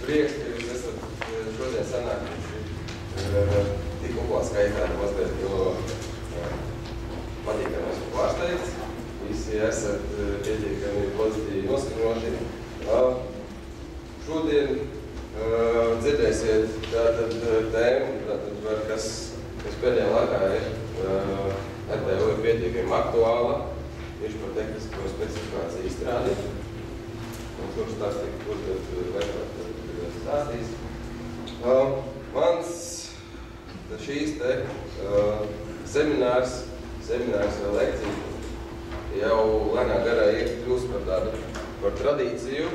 prieks, ka jūs esat šodien sanākuši tik kuplā skaitā, mazliet no patīkamās pārsteigts. Visi esat pietiekami pozitīvi noskaņoti. Šodien dzirdēsiet tātad tēmu, kas pēdējā laikā ir RTV ir pietiekami aktuāla. Viņš par tehnisko specifikāciju izstrādi. Un kurš stāstīt, kur tad vērtāk stāstīs. Mans šīs te seminārs vai lekcija jau lēnā garā kļūst par tradīciju,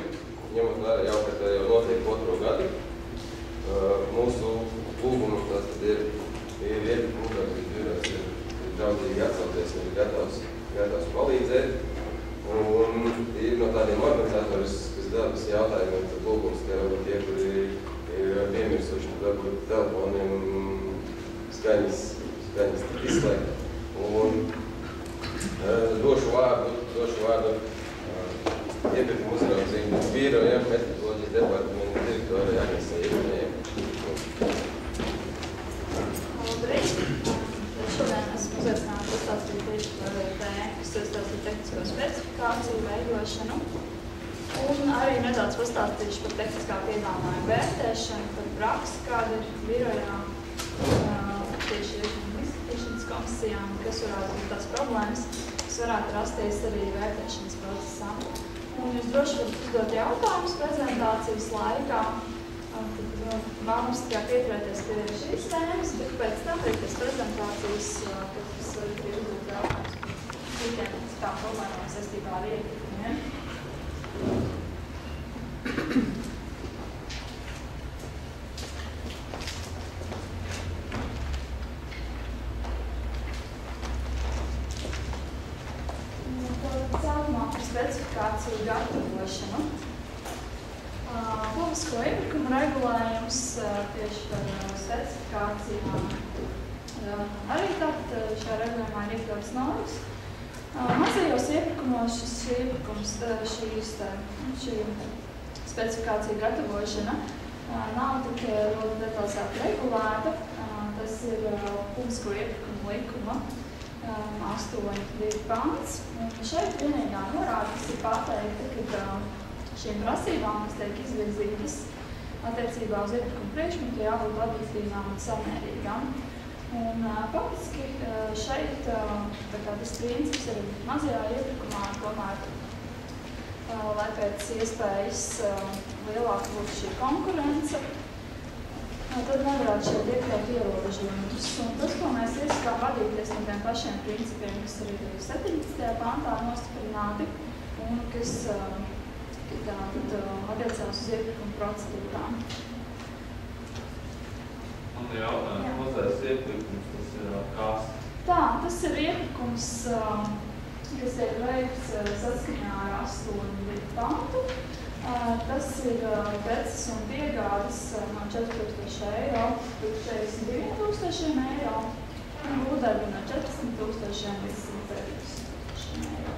ņemot vērā jau, ka tā jau notiek 2. gadu. Mūsu lūgums tas tad ir draudzīgi atcelties un ir gatavs palīdzēt. Un ir no tādiem organizatoriskas dabas jautājumiem, tad lūgums, ka tie, kuri ir piemirsuši, tad varbūt telefoniem skaņas izslēgt. Un došu vārdu iepirkuma uzraudzību birojam, metodoloģijas departamenta direktorai Agnesei Ivanējai. Labrīt! Šodien esmu uzaicināta pastāstīt tieši par tēmu, kas saistās ar tehnisko specifikāciju, veidošanu. Un arī nedaudz pastāstīšu par tehniskā piedāvājuma vērtēšanu, par praksi, kāda ir birojā, tieši izskatīšanas komisijām, kas varētu būt tās problēmas, kas varētu rasties arī vērtēšanas procesā. Un jūs droši varat uzdot jautājumus prezentācijas laikā. Vēlams tikai pieturēties pie šīs tēmas, bet pēc tam arī pēc prezentācijas, kad jūs varat arī uzdot jautājumus par citiem kā problēmām saistībā ar iepirkumiem. Sākumā par specifikāciju gatavošanu. Publisko iepirkumu regulējums tieši par specifikācijām. Arī tātad šajā regulējumā ir iekļautas normas. Mazajos iepirkumos šī specifikācija gatavošana nav tik ļoti detalizēti regulēta. Tas ir publisko iepirkumu likuma 8.2 pants. Šeit vienīgā norāda, kas ir pateikta, ka šīm prasībām, kas tiek izvirzītas attiecībā uz iepirkumu priekšmetu, jābūt objektīvām un samērīgām. Un faktiski šeit tas princips arī mazajā iepirkumā, tomēr, lai pēc iespējas lielāka būtu šī konkurence, tad nevarētu šeit iekļaut ierobežojumus. Un tas, ko mēs ieskām vadīties no tiem pašiem principiem, kas arī 17. pantā nostiprināti un kas attiecās uz iepirkumu procedūrām. Man ir jautājums, mazais iepirkums, tas ir kas? Tā, tas ir iepirkums, kas ir veikts saskaņā ar 8.2 pantu. Tas ir preces un piegādes no 4.000 eiro līdz 42.000 eiro un būdarbi no 14.000 līdz 109.000 eiro.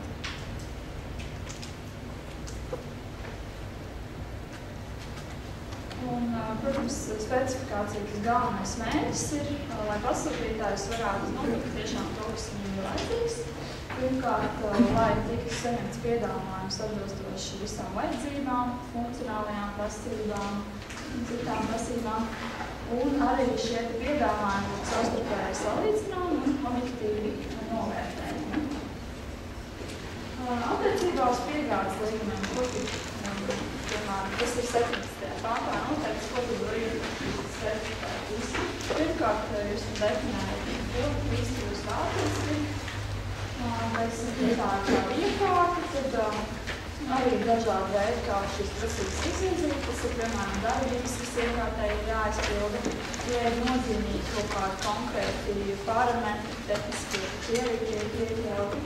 Un, protams, specifikācijas galvenais mērķis ir, lai pasūtītājs varētu nopirkt tiešām to, kas viņam ir vajadzīgs. Pirmkārt, lai tiktu saņemts piedāvājums atbilstoši visām vajadzībām, funkcionālajām prasībām un citām prasībām. Un arī šie piedāvājumi būtu savstarpēji salīdzināmi un objektīvi novērtējumi. Attiecībā uz piegādes līgumiem, piemēram, tas ir 17. pāntā noteikts, ko tad var iepirkt certifikātus. Pirmkārt, jūs definējat, ko īsti jūs vēlaties pirkt. Tā iekārta, tad arī dažādi veidi, kā šīs prasības izvirzīt. Tas ir, piemēram, darbības, kas iekārtē ir jāizpilda. Ja ir nozīmīgi kaut kādi konkrēti parametri, tehniskie, tie ir iekļauti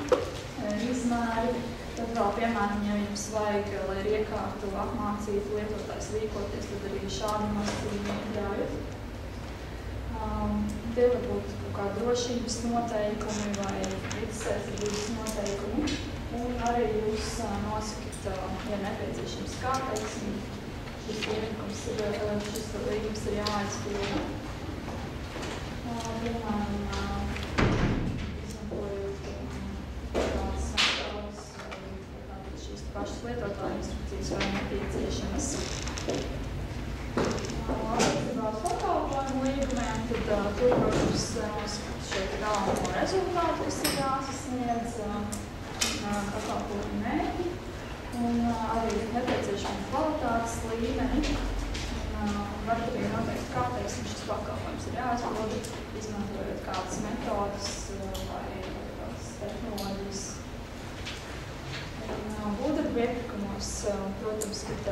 izmēri. Tad vēl, piemēram, ja jums vajag, lai ir iekārtu apmācītu lietotājs rīkoties, tad arī šādi nosacījumi iekļaujat. Tie var būt kaut kā drošības noteikumi vai vidas aizsardzības noteikumi. Un arī jūs nosakat, ja nepieciešams, kā, teiksim, šis līgums ir jāaizpilda. Piemēram, izmantojot kādas sakalas vai šīs pašas lietotāju instrukcijas vai nepieciešamas. Attiecībā uz pakalpojumu līgumiem, tad tur, protams, šeit ir galveno rezultātu, kas ir jāsasniedz, pakalpojumu mērķi un arī nepieciešama kvalitātes līmeni. Var arī noteikt, kā šis pakalpojums ir jāizpilda, izmantojot kādas metodas vai kādas tehnoloģijas. Būvdarbu iepirkumos, protams, kad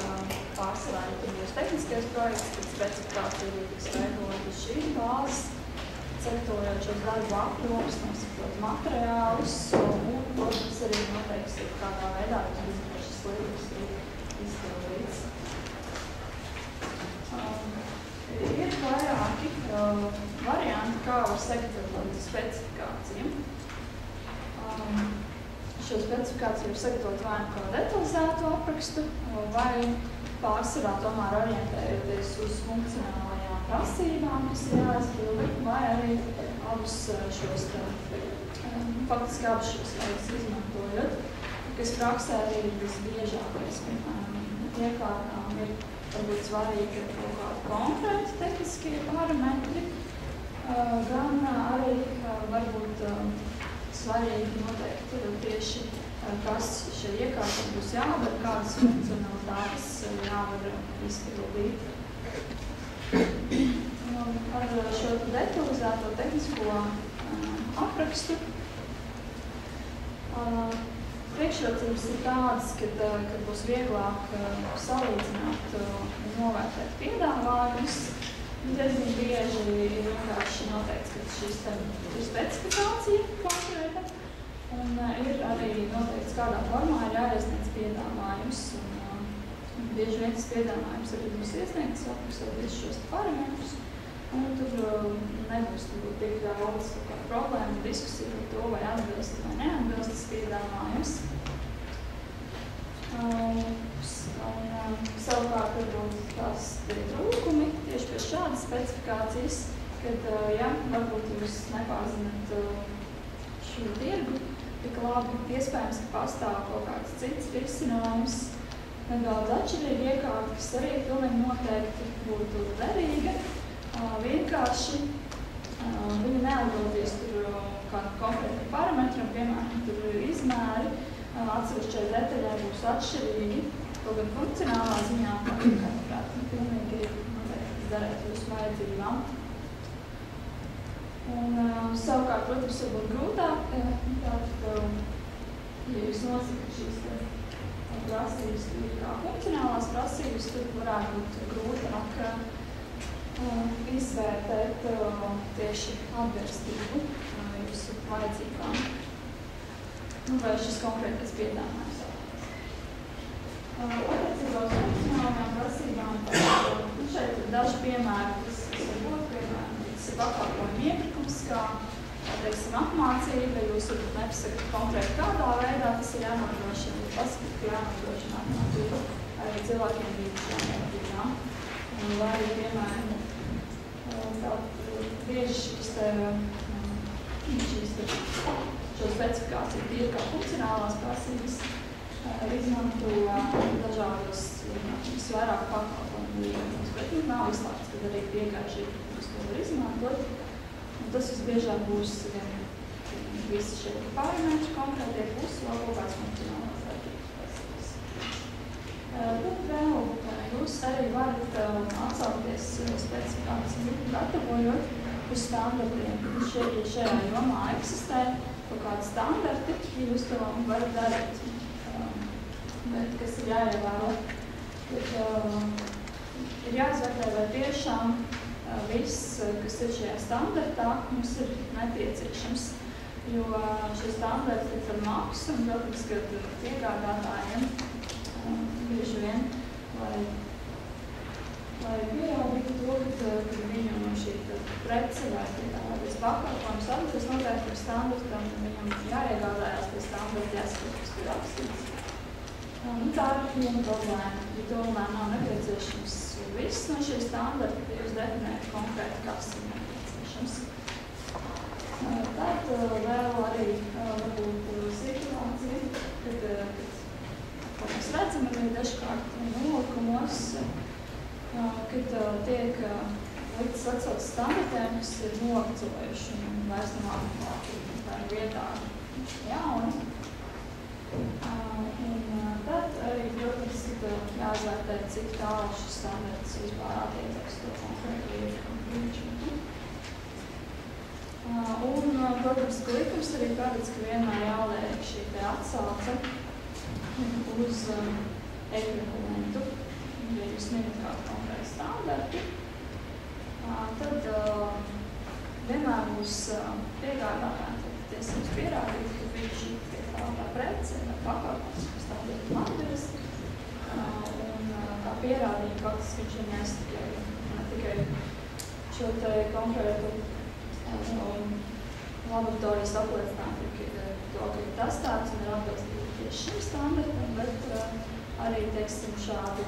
pārsvarā, ja tur būs tehniskais projekts, tad specifikācija tiks veidota šī bāzes, ceļtojot šos darbu apjomus, nosakot materiālus un, protams, arī noteiks, kādā veidā šis līgums ir izpildīts. Ir vairāki varianti, kā var sagatavot specifikāciju. Šo specifikāciju var sagatavot vai kā detalizētu aprakstu, vai pārsvarā tomēr orientējoties uz funkcionālajām prasībām, kas ir jāizpilda, vai arī abus šos faktiski abus šos veidus izmantojot, kas praksē arī ir visbiežākais. Piemēram, iekārtām ir varbūt svarīgi kaut kādi konkrēti tehniskie parametri, gan arī varbūt svarīgi noteikti tieši, kas šai iekārtai būs jādara, kādas funkcionalitātes jāvar izpildīt. Ar šo detalizēto tehnisko aprakstu priekšrocības ir tādas, kad būs vieglāk salīdzināt un novērtēt piedāvājumus. Diezgan bieži ir vienkārši noteikts, ka šis ir specifikācija konkrēta, un ir arī noteikts, kādā formā ir jāiesniedz piedāvājums. Bieži vien tas piedāvājums arī būs iesniegts, aprakstot visus šos parametrus, un tur nebūs tik daudz problēmu, diskusija par to, vai atbilst vai neatbilst tas piedāvājums. Savukārt, varbūt tās trūkumi tieši pie šādas specifikācijas, kad, ja varbūt jūs nepārzināt šo tirgu tik labi, iespējams, ka pastāv kaut kāds cits risinājums, nedaudz atšķirīgi iekārta, kas arī pilnīgi noteikti būtu derīga. Vienkārši viņi neatbildīs tur kādu konkrētu parametru, piemēram, tur izmēri, atsevišķai detaļai būs atšķirīgi, kaut gan funkcionālā ziņā, kādā pilnīgi noteikti darēt jūsu vajadzībām. Un savukārt, protams, varbūt grūtāk, tātad, ja jūs nosakat šīs prasības, kā funkcionālās prasības, tad varētu būt grūtāk izvērtēt tieši atbilstību jūsu vajadzībām. Vai šis konkrētais piedāvājums. Attiecībā uz funkcionālajām prasībām, šeit ir daži piemēri, kas var būt, piemēram, tas ir pakalpojumu iepirkums, kā, teiksim, apmācība, jūs varbūt nepasakat konkrēti kādā veidā, tas ir jānodrošina, pasakat, ka jānodrošina apmācība arī cilvēkiem jānodrošina. Vai arī, piemēram, bieži šo specifikāciju ir kā funkcionālās prasības izmanto dažādos vairāk pakalpojumu līmeņos, bet nav izslēgts, kad arī piegājuši iepirkums to var izmantot. Un tas visbiežāk būs visi šie parametri konkrētie pusi vēl kaut kāds funkcionālās darbības prasības. Tad vēl jūs arī varat atsaukties specifikāciju gatavojot uz standartiem. Šajā jomā eksistē kaut kādi standarti, jūs to varat darīt. Bet kas ir jāievēro, ir jāizvērtē, vai tiešām viss, kas ir šajā standartā, mums ir nepieciešams. Jo šie standarti ir par maksu, un, protams, ka piegādātājiem bieži vien, lai pierādītu to, ka viņam šī prece vai pakalpojums atbilst noteiktam standartam, viņam jāiegādājās pie standarta jāskatās, kas ir rakstīts. Tā ir viena problēma, ja tomēr nav nepieciešams nepieciešams viss no šī standarta, ja jūs definējat konkrēti, kas ir nepieciešams. Tad vēl arī varbūt situācija, kad mēs redzam arī dažkārt nolikumos, kad tiek līdz atcelts standartiem, kas ir novecojuši un vairs nav adekvāti, tā ir vietā jauni. Un tad arī, protams, jāizvērtē, cik tālu šis standarts vispār attiecas to konkrētu lietu. Un, protams, ka likums arī paredz, ka vienmēr jāliek šī te atsauce uz ekvivalentu. Ja jūs minat kādu konkrētu standartu, tad vienmēr būs piegādātāji tiesības pierādīt, ka viņš tā prece vai pakalpojums, kas tā lietu atbilst, un tā pierādīja faktiski viņš ir ne tikai šo te konkrētu laboratorijas apliecinājumu, ka ir testēts un ir atbilstīgi tieši šim standartam, bet arī, teiksim, šādu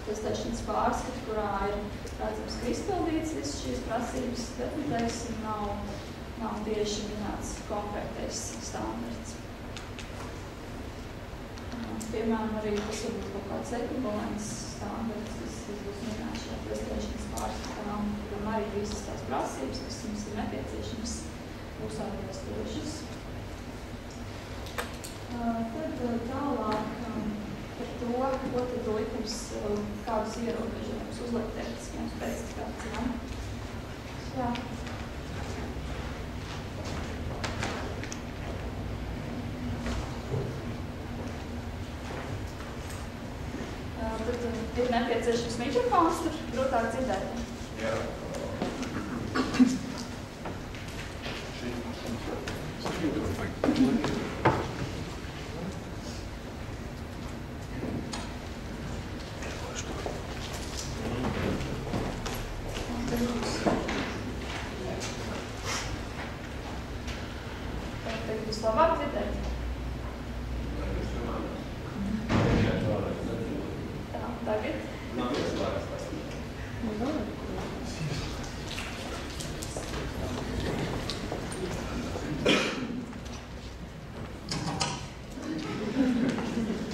testēšanas pārskatu, kurā ir redzams, ka izpildīts visas šīs prasības, bet, teiksim, nav tieši minēts konkrētais standarts. Piemēram, arī tas var būt kaut kāds ekvivalents standarts, kas būs minēts šajā testēšanas pārskatā, kuram arī visas tās prasības, kas mums ir nepieciešams, būs atbilstošas. Tad tālāk par to, ko tad likums, kādus ierobežojumus uzliek tehniskajām specifikācijām. Jā. Tad ir nepieciešams mikrofons, tur grūtāk dzirdēt. Jā. Tagad jūs labāk dzirdēt. Tagad? Nav ieslēgts tas.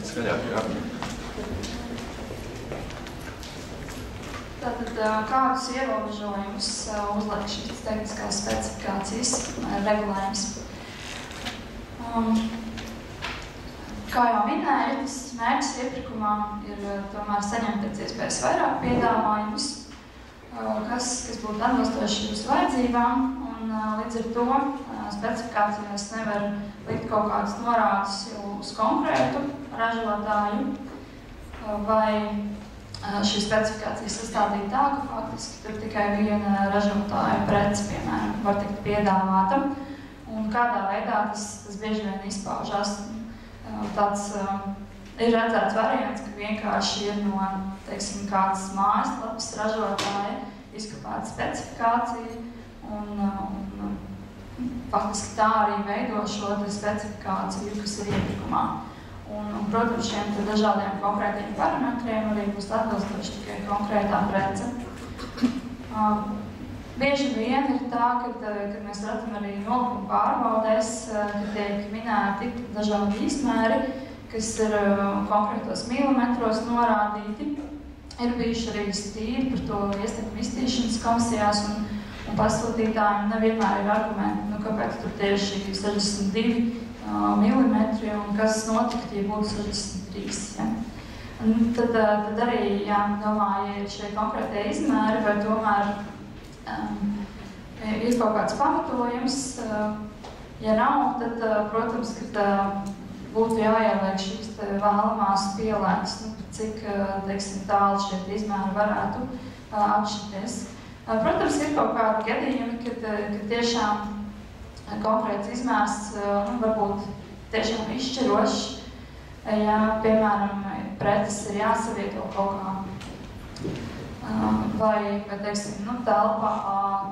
Skaļāk, jā. Tātad, kādus ierobežojumus uzliek šīs tehniskās specifikācijas regulējums? Kā jau minēju, tas mērķis iepirkumā ir tomēr saņemt pēc iespējas vairāk piedāvājumus, kas būtu atbilstoši jūsu vajadzībām, un līdz ar to specifikācijās nevar likt kaut kādas norādes uz konkrētu ražotāju, vai šī specifikācija sastādīta tā, ka faktiski tur tikai viena ražotāja prece, piemēram, var tikt piedāvāta, un kādā veidā tas bieži vien izpaužās. Tāds ir redzēts variants, ka vienkārši ir no, teiksim, kādas mājaslapas ražotāja izkopēta specifikācija un faktiski tā arī veido šo specifikāciju, kas ir iepirkumā. Un, protams, šiem dažādiem konkrētiem parametriem arī būs atbilstoši tikai konkrētā prece. Bieži vien ir tā, kad mēs redzam arī nolikuma pārbaudēs, kad tiek minēti dažādi izmēri, kas ir konkrētos milimetros norādīti. Ir bijuši arī strīdi par to ietekmi iztīšanas komisijās, un pasūtītājiem nevienmēr ir argumenti, kāpēc tur tieši 62 milimetri un kas notiktu, ja būtu 63. Ja? Tad arī jādomā, ja ir šie konkrētie izmēri, vai tomēr ir kaut kāds pamatojums. Ja nav, tad, protams, ka būtu jāieliek šīs vēlamās pielētas, cik, teiksim, tālu šie izmēri varētu atšķirties. Protams, ir kaut kādi gadījumi, kad tiešām konkrēts izmērs varbūt tiešām izšķirošs. Ja, piemēram, preces ir jāsavieto kaut kā, vai teiksim, telpā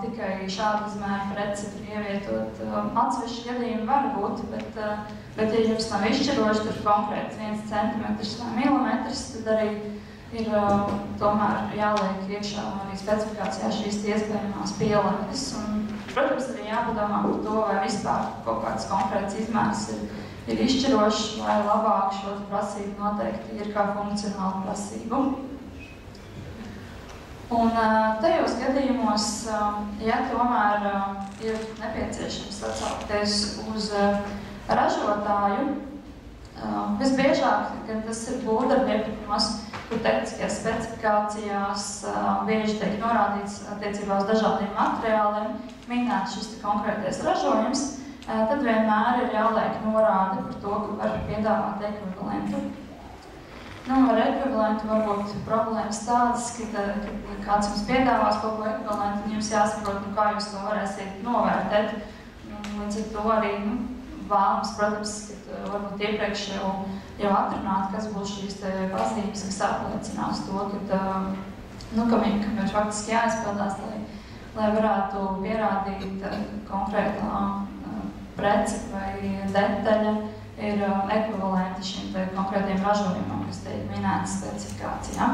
tikai šādu izmēru preci ir ievietot. Atsevišķi gadījumi var būt, bet ja jums nav izšķiroši, tur konkrēti 1 centimetrs vai milimetrs, tad arī ir tomēr jāliek iekšā arī specifikācijā šīs iespējamās pielaides. Un, protams, arī jāpadomā par to, vai vispār kaut kāds konkrēts izmērs ir izšķirošs, vai labāk šo prasību noteikti ir kā funkcionāla prasību. Un tajos gadījumos, ja tomēr ir nepieciešams atsaukties uz ražotāju, visbiežāk, kad tas ir būvdarbiepirkumos, kur tehniskajās specifikācijās bieži tiek norādīts attiecībā uz dažādiem materiāliem, minēts šis konkrētais ražojums, tad vienmēr ir jāliek norāde par to, ka var piedāvāt ekvivalentu. Ar ekvivalentu var būt problēmas tādas, ka kāds jums piedāvās kaut ko ekvivalentu, un jums jāsaprot, kā jūs to varēsiet novērtēt. Līdz ar to arī vēlams, protams, varbūt iepriekš jau atrunāt, kas būs šīs pazīmes, kas apliecinās to, kam ir faktiski jāizpildās, lai varētu pierādīt konkrētā prece vai detaļa ir ekvivalenti šim konkrētiem ražojumam, kas tiek minētas specifikācijā.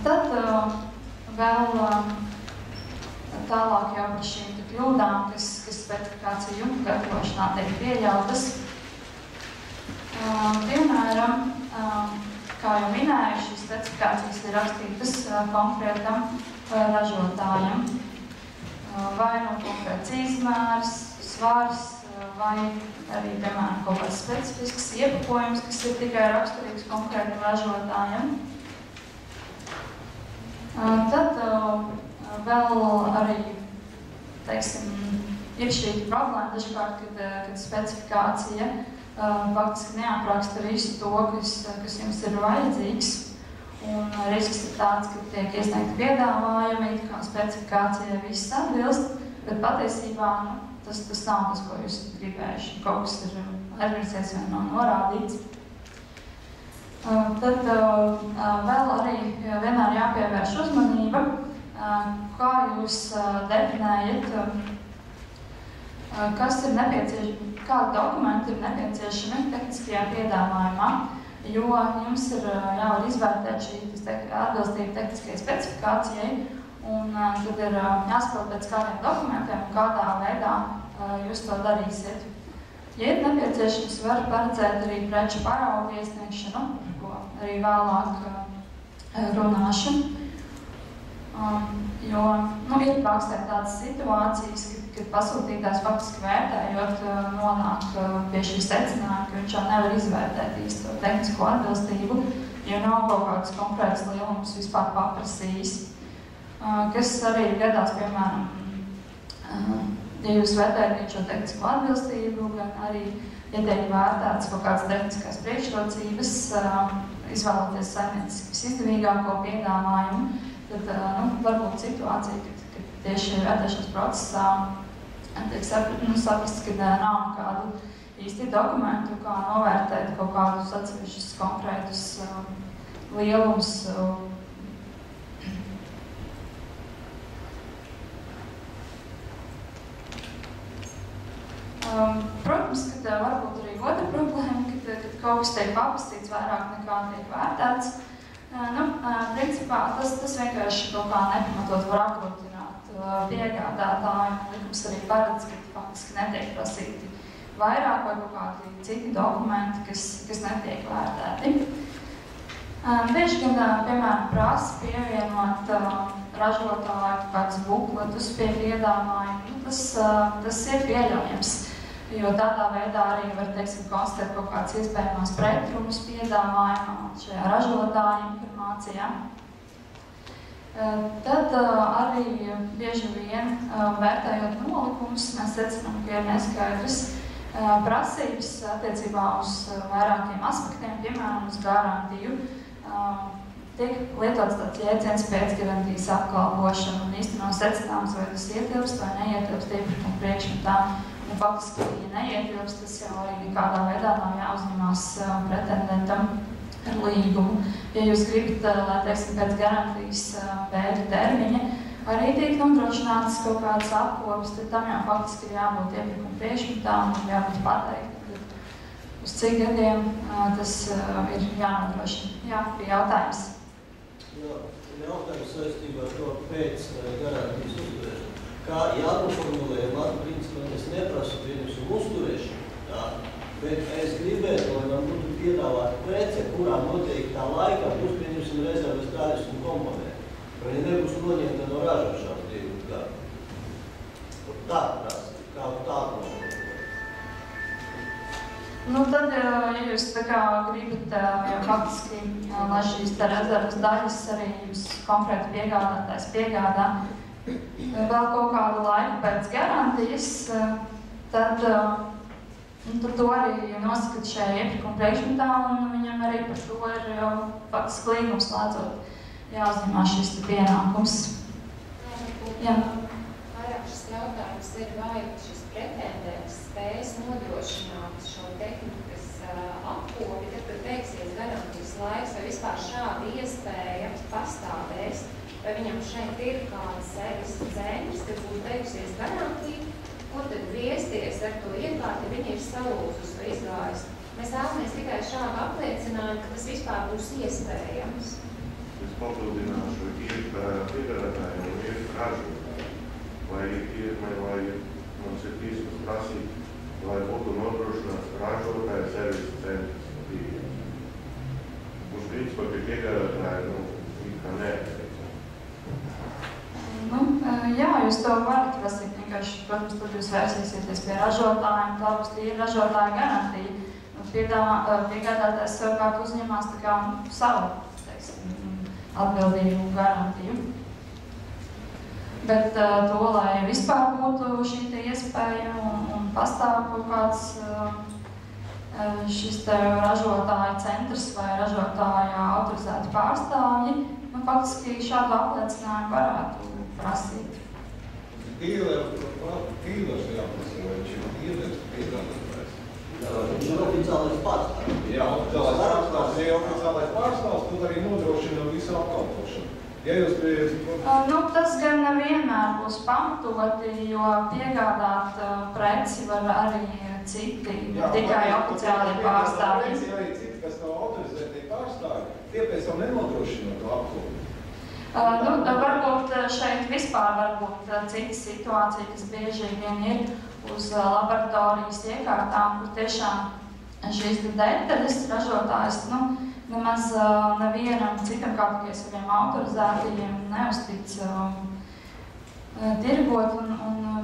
Tad vēl tālāk jau par šīm kļūdām, kas specifikāciju gatavošanā tiek pieļautas. Piemēram, kā jau minēju, šīs specifikācijas ir rakstītas konkrētam ražotājam. Vai konkrēts izmērs, svars, vai arī, piemēram, kaut kāds specifisks iepakojums, kas ir tikai raksturīgs konkrētam ražotājam. Tad vēl arī, teiksim, ir šī problēma dažkārt, kad specifikācija faktiski neapraksta visu to, kas jums ir vajadzīgs. Un risks ir tāds, ka tiek iesniegti piedāvājumi, kā specifikācijai viss atbilst, bet patiesībā tas nav tas, ko jūs gribējuši. Kaut kas ir aizmirsies vai nav norādīts. Tad vēl arī vienmēr jāpievērš uzmanība, kā jūs definējat, kādi dokumenti ir nepieciešami tehniskajā piedāvājumā. Jo jums ir jāvar izvērtēt šī atbilstība tehniskajai specifikācijai, un tad ir jāsaprot pēc kādiem dokumentiem un kādā veidā jūs to darīsiet. Ja ir nepieciešams, var paredzēt arī preču paraugu iesniegšanu, par ko arī vēlāk runāšu. Jo ir praksē tādas situācijas, kad pasūtītājs faktiski vērtējot nonāk pie šī secinājuma, ka viņš jau nevar izvērtēt īsto tehnisko atbilstību, jo nav kaut kāds konkrēts lielums vispār paprasījis. Kas arī gadās, piemēram, ja jūs vērtējat šo tehnisko atbilstību, gan arī, ja tiek vērtētas kaut kādas tehniskās priekšrocības, izvēloties saimnieciski visizdevīgāko piedāvājumu, tad var būt situācija, kad tieši vērtēšanas procesā tiek saprast, ka nav nekādu īsti dokumentu, kā novērtēt kaut kādus atsevišķus konkrētus lielumus. Protams, ka varbūt arī otra problēma, kad kaut kas tiek paprastīts vairāk nekā tiek vērtēts. Principā tas vienkārši kaut kā nepamatot var apgrūtināt piegādātāju. Likums arī paredz, ka faktiski netiek prasīti vairāk vai kaut kādi citi dokumenti, kas netiek vērtēti. Bieži gan, piemēram, prasa pievienot ražotāju kādus bukletus pie piedāvājuma. Tas ir pieļaujams, jo tādā veidā arī var, teiksim, konstatēt kaut kāds iespējamās pretrumus piedāvājumā šajā ražotāja informācijā. Tad arī bieži vien vērtējot nolikumus, mēs secinām, ka ir neskaidras prasības attiecībā uz vairākiem aspektiem, piemēram, uz garantiju. Tiek lietots tāds jēdziens pēcgarantijas apkalpošana un īstenībā secināms, vai tas ietilpst vai neietilpst iepirkuma priekšmetā. Faktiski, ja neietilpst, tas jau arī nekādā veidā nav jāuzņemās pretendentam ar līgumu. Ja jūs gribat, lai, teiksim, pēc garantijas bēļu termiņa arī tiek nodrošināts kaut kādas apkopes, tad tam jau faktiski ir jābūt iepirkuma priekšmetām un jābūt pateikti. uz cik gadiem tas ir jānodrošina. Jā, bija jautājums. Jā, jautājums saistībā ar to pēc garantijas uzturēšanu. Kā jānoformulē, man principā es neprasu pieņemsim uzturēšanu, tā, bet es gribētu, lai man būtu piedāvāta prece, kurā noteiktā laikā būs pieņemsim rezerves daļas un komponenti. Vai nebūs noņemta no ražošanas tirgus gadu. Tā prasa, kā tādu noformulēt. Nu, tad, ja jūs tā kā gribat, faktiski, lai šīs rezerves daļas arī jums konkrēti piegādātājs piegādā vēl kaut kādu laiku pēc garantijas, tad to arī noskat šajā iepirkuma priekšmetā, un viņam arī par to ir faktiski līgums slēdzot jāuzņemās šis pienākums. Jā. Vairāk šis jautājums ir, vai šis pretendents spējas nodrošināt šo tehnikas apkopi, tad, kad beigsies garantijas laiks, vai vispār šāda iespēja pastāvēs, vai viņam šeit ir kāds servisa centrs, kad būs beigusies garantija, kur tad griezties ar to iekārti, ja viņi ir salūzus vai izgājis. Mēs vēlamies tikai šādu apliecinājumu, ka tas vispār būs iespējams. Es papildināšu, ir piegādātāji un ir ražotāji. Vai mums ir tiesības prasīt, lai būtu nodrošināts ražotāja servisa centrs pieejams. Mums principā pie piegādātāji, kā neatteicam. Jā, jūs to varat prasīt, vienkārši, protams, tad jūs vērsīsieties pie ražotājiem, tā būs tīra ražotāja garantija. Piegādātājs savukārt uzņemās tā kā savu, atbildību garantiju. Bet to, lai vispār būtu šī iespēja un pastāv kaut kāds šis ražotāja centrs vai ražotāja autorizēti pārstāvji, faktiski šādu apliecinājumu varētu prasīt. Tīlers jāprasa, vai viņš ir tīlers piegādātājs. Viņš ir oficiālais pārstāvs. Jā, oficiālais pārstāvs. Ja oficiālais pārstāvs, tad arī nodrošina visu apkalpošanu. Ja jūs tas gan nevienmēr būs pamatoti, jo piegādāt preci var arī citi, tikai oficiāli pārstāvji. Preci arī citi, kas nav autorizētie pārstāvji, tie pēc tam nenodrošina to apkopi. Varbūt šeit vispār var būt cita situācija, kas bieži vien ir uz laboratorijas iekārtām, kur tiešām šīs detaļas ražotājs, nemaz nevienam citam kā tikai saviem autorizētajiem neuztic tirgot, un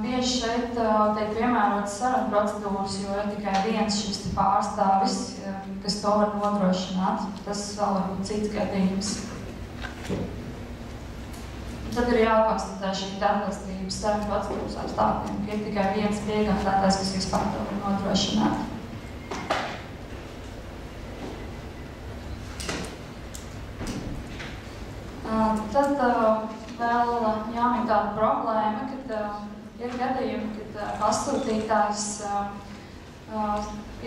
bieži šeit tiek piemērotas sarunu procedūras, jo ir tikai viens šis pārstāvis, kas to var nodrošināt. Tas vēl var būt cits gadījums. Tad ir jākonstatē šī atbilstības sarunu procedūras apstākļiem, ka ir tikai viens piegādātājs, kas vispār to var nodrošināt. Tad vēl jāmin tāda problēma, kad ir gadījumi, kad pasūtītājs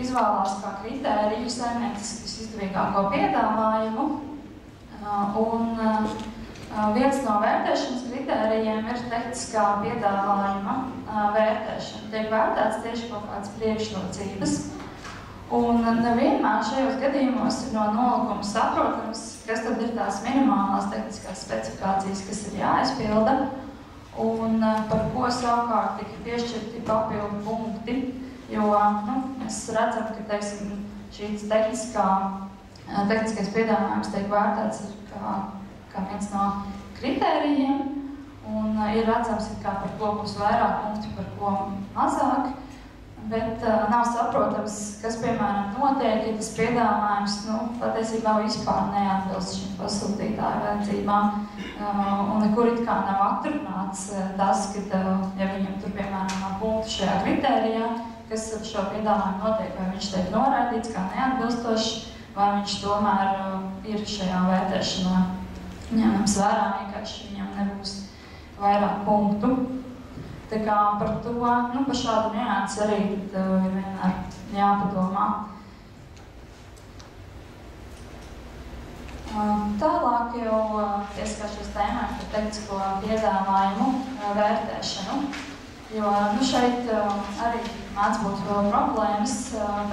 izvēlās kā kritēriju saimnieciskas izdevīgāko piedāvājumu, un viens no vērtēšanas kritērijiem ir tehniskā piedāvājuma vērtēšana. Tiek vērtēts tieši kaut kādas priekšrocības. Un nevienmēr šajos gadījumos ir no nolikuma saprotams, kas tad ir tās minimālās tehniskās specifikācijas, kas ir jāizpilda, un par ko savukārt tika piešķirti papildu punkti, jo mēs redzam, ka, teiksim, šīs tehniskais piedāvājums tiek vērtēts kā viens no kritērijiem, un ir redzams, kā par ko būs vairāk punkti, par ko mazāk. Bet nav saprotams, kas, piemēram, notiek, ja tas piedāvājums patiesībā vispār neatbilst šīm pasūtītāju vajadzībām. Un nekur it kā nav atrunāts tas, ka, ja viņam tur, piemēram, nav punktu šajā kritērijā, kas ar šo piedāvājumu notiek, vai viņš tiek noraidīts kā neatbilstošs, vai viņš tomēr ir šajā vērtēšanā ņemams vērā, vienkārši viņam nebūs vairāk punktu. Tā kā par to, par šādu niansi arī ir vienmēr jāpadomā. Tālāk jau pieskaršos tēmai par tehnisko piedāvājumu vērtēšanu, jo šeit arī mēdz būt problēmas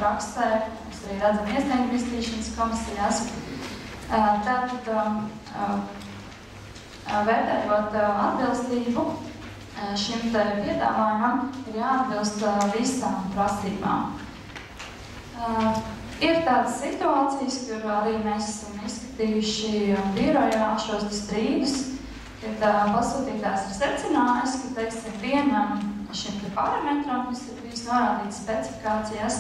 praksē. Mēs arī redzam iesnieguma izskatīšanas komisijās. Tātad, vērtējot atbilstību, šim te piedāvājumam ir jāatbilst visām prasībām. Ir tādas situācijas, kur arī mēs esam izskatījuši birojā šos strīdus, kad pasūtītājs ir secinājis, ka, teiksim, vienam šim te parametram, kas ir bijis norādīts specifikācijās,